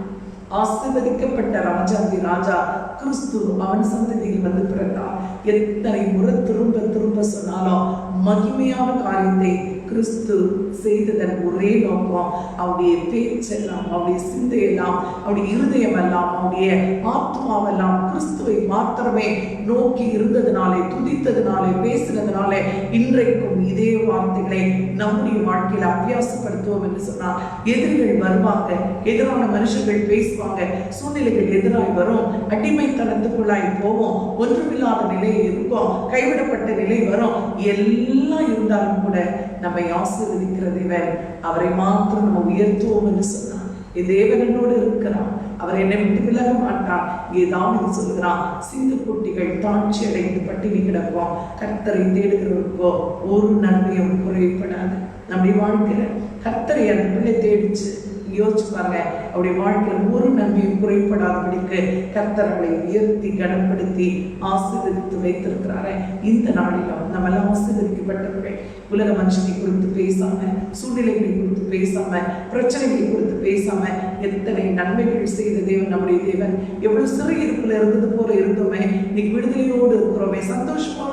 ஆசீர்வதிக்கப்பட்ட ராஜாதி ராஜா கிறிஸ்து அவன் சந்ததியில் வந்து பிறந்தார். எத்தனை முறை திரும்ப திரும்ப சொன்னாலும் மகிமையான காரியத்தை கிறிஸ்து செய்ததன் ஒரே நோக்கம் அவருடைய பேச்செல்லாம், அவருடைய சிந்தையெல்லாம், அவருடைய இருதயம் எல்லாம், அவருடைய ஆத்மாவெல்லாம் கிறிஸ்துவை மாத்திரமே நோக்கி இருந்ததுனாலே, துதித்ததுனாலே, பேசினதுனாலே இன்றைக்கும் இதே வார்த்தைகளை நம்முடைய வாழ்க்கையில அபியாசப்படுத்துவோம் என்று சொன்னால், எதிரிகள் வருவாங்க, எதிரான மனுஷர்கள் பேசுவாங்க, சூழ்நிலைகள் எதிராய் வரும், அடிமைத்தனத்துக்குள்ளாய் போவோம், ஒன்றுமில்லாத நிலை இருக்கும், கைவிடப்பட்ட நிலை வரும். எல்லாம் இருந்தாலும் கூட நம்மை ஆசீர்வதிக்கிற தேவன், அவரை மாத்திரம் நம்ம உயர்த்துவோம் என்று சொன்னார். தேவன் என்னோடு இருக்கிறான், அவர் என்னை விட்டு விலக மாட்டான். ஏதாவது சொல்லுகிறான், சிந்து குட்டிகள் தாட்சி அடைந்து பட்டினி கிடக்கும், கர்த்தரை தேடுகிறவருக்கோ ஒரு நன்மையும் குறைப்படாது. நம்முடைய வாழ்க்கையில கர்த்தரை அந்த பிள்ளை தேடிச்சு யோசிச்சு பாருங்க. அவருடைய வாழ்க்கையில் ஒரு நன்மையும் குறைப்படாதபடிக்கு கர்த்தர் அவளை உயர்த்தி கனப்படுத்தி ஆசீர்வதித்து வைத்திருக்கிறாரே. இந்த நாளிலும் நம்ம எல்லாம் ஆசீர்வதிக்கப்பட்டவர்கள். உலக மனுஷனை குறித்து பேசாம, சூழ்நிலைகளை குறித்து பேசாம, பிரச்சனைகளை குறித்து பேசாம, எத்தனை நன்மைகள் செய்த தேவன் நம்முடைய தேவன். எவ்வளவு சிறு இருப்புல இருந்தது போல இருந்தோமே, இன்னைக்கு விடுதலையோடு இருக்கிறோமே, சந்தோஷமா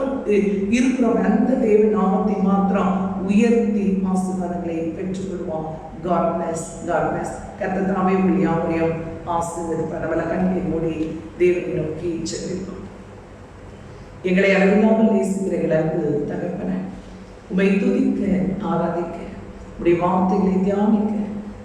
இருக்கிறோம். அந்த தேவன் நாமத்தை மாத்திரம் உயர்த்தி ஆசீர்வாதங்களை பெற்றுக்கொள்வோம். God bless, God bless. கர்த்தர் தாமே உங்கள் யாவரையும் ஆசீர்வதிப்பார். நம்மள கண்களை மூடி தேவனை நோக்கி செல்வோம். எங்களை அளவில்லாமல் நேசிக்கிற அன்பு தகப்பனே, உம்மை துதிக்க, ஆராதிக்க, உடைய வார்த்தைகளை தியானிக்க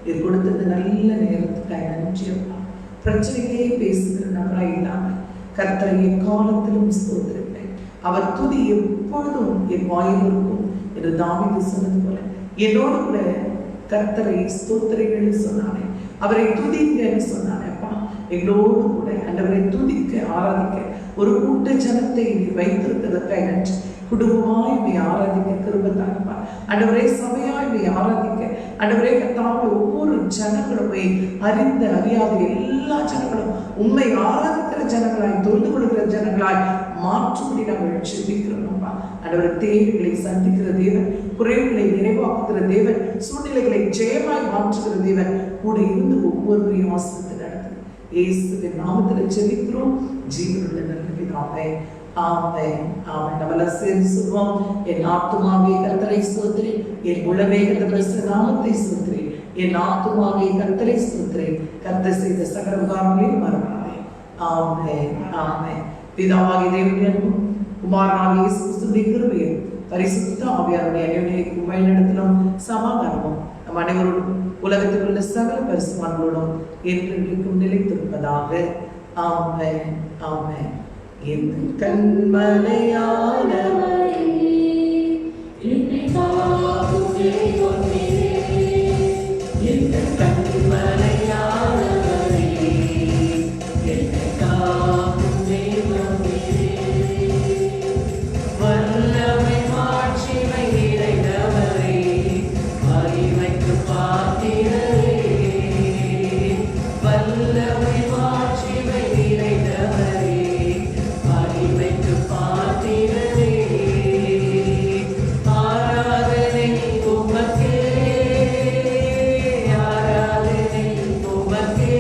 இது கொடுத்தது நல்ல நேரத்துக்காக நன்றி அப்பா. பிரச்சனையே பேசுகிற நபராய் இல்லாமல் கர்த்தரை எக்காலத்திலும் ஸ்தோத்திரிப்பேன். அவர் துதி எப்பொழுதும் என் வாயில் இருக்கும் என்று தாவீது சொன்னது போல என்னோடு கூட கர்த்தரை ஸ்தோத்திரங்கள் சொன்னானே, அவரை துதிங்கன்னு சொன்னானேப்பா. எங்களோடு கூட ஆண்டவரை துதிக்க, ஆராதிக்க ஒரு கூட்ட ஜனத்தை வைத்திருக்கிறதுக்காக நன்றி. குடும்பமாய் இவை ஆராதிக்க கிருபை தாங்கப்பா. ஆண்டவரே சபையாய் இவை ஆராதிக்க, ஆண்டவரே கர்த்தாவே ஒவ்வொரு ஜனங்களுமே அறிந்த அறியாத எல்லா ஜனங்களும் உண்மை ஆராதிக்கிற ஜனங்களாய், தொழுது கொள்கிற ஜனங்களாய் மாற்றும்படி நாங்கள் ஜெபிக்கிறோம்ப்பா. ஆண்டவர் தேவைகளை சந்திக்கிற தேவன், குறைவுகளை நிறைவாக்குகிற தேவன், சூழ்நிலைகளை ஜெயமாய் மாற்றுகிற தேவன் கூட இருந்து ஒவ்வொருவரையும் ஆசீர்வதித்து நடத்தும் இயேசுவின் நாமத்தில் ஜெபிக்கிறோம் ஜீவனுள்ள நல்ல பிதாவே. ஆமென், ஆமென். நம்மள சேர்ந்து சொல்வோம், என் ஆத்துமாவே கர்த்தரை ஸ்தோத்திரி, என் உளவே கர்த்தருடைய நாமத்தை ஸ்தோத்திரி, என் ஆத்துமாவே கர்த்தரை ஸ்தோத்திரி, கர்த்தர் செய்த சகல உபகாரங்களையும் மறவாதே. ஆமென், ஆமென். பிதாவாகிய தேவனுடைய அன்பும் குமாரனாகிய இயேசு கிறிஸ்துவின் கிருபையும் பரிசுத்த ஆவியாருடைய அன்யோன்யத்திலும் வழிநடத்தலும் சமாதானமும் நம் அனைவரோடும் உலகத்தில் உள்ள சகல பரிசுத்தவான்களோடும் என்றென்றைக்கும் நிலைத்திருப்பதாக. ஆமென் ஆமென். என் கண்மலையானவரே, என்னை காக்கும் தேவனே, என் கண்மலையானவரே, என்னை காக்கும் தெய்வமே, வல்லமை மாட்சிமை நிறைந்தவரே, மகிமைக்கு பாத்திரரே, வல்லமை மாட்சிமை நிறைந்தவரே, மகிமைக்கு பாத்திரரே, ஆராதனை உமக்கே, ஆராதனை உமக்கே,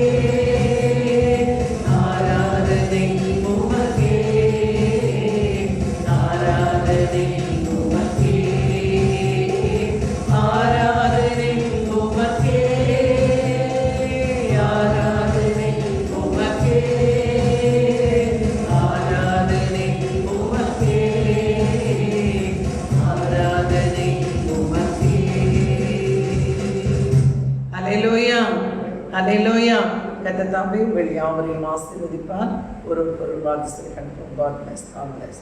ஆராதனை உமக்கே, ஆராதனை உமக்கே, ஆராதனை உமக்கே, ஆராதனை உமக்கே, ஆராதனை உமக்கே, ஆராதனை உமக்கே. அல்லேலூயா அல்லேலூயா. கர்த்தர் தாமே உங்கள் யாவரையும் ஆசீர்வதிப்பார். ஒரு வாக்கு சொல்லி கண்டிப்பாக God bless.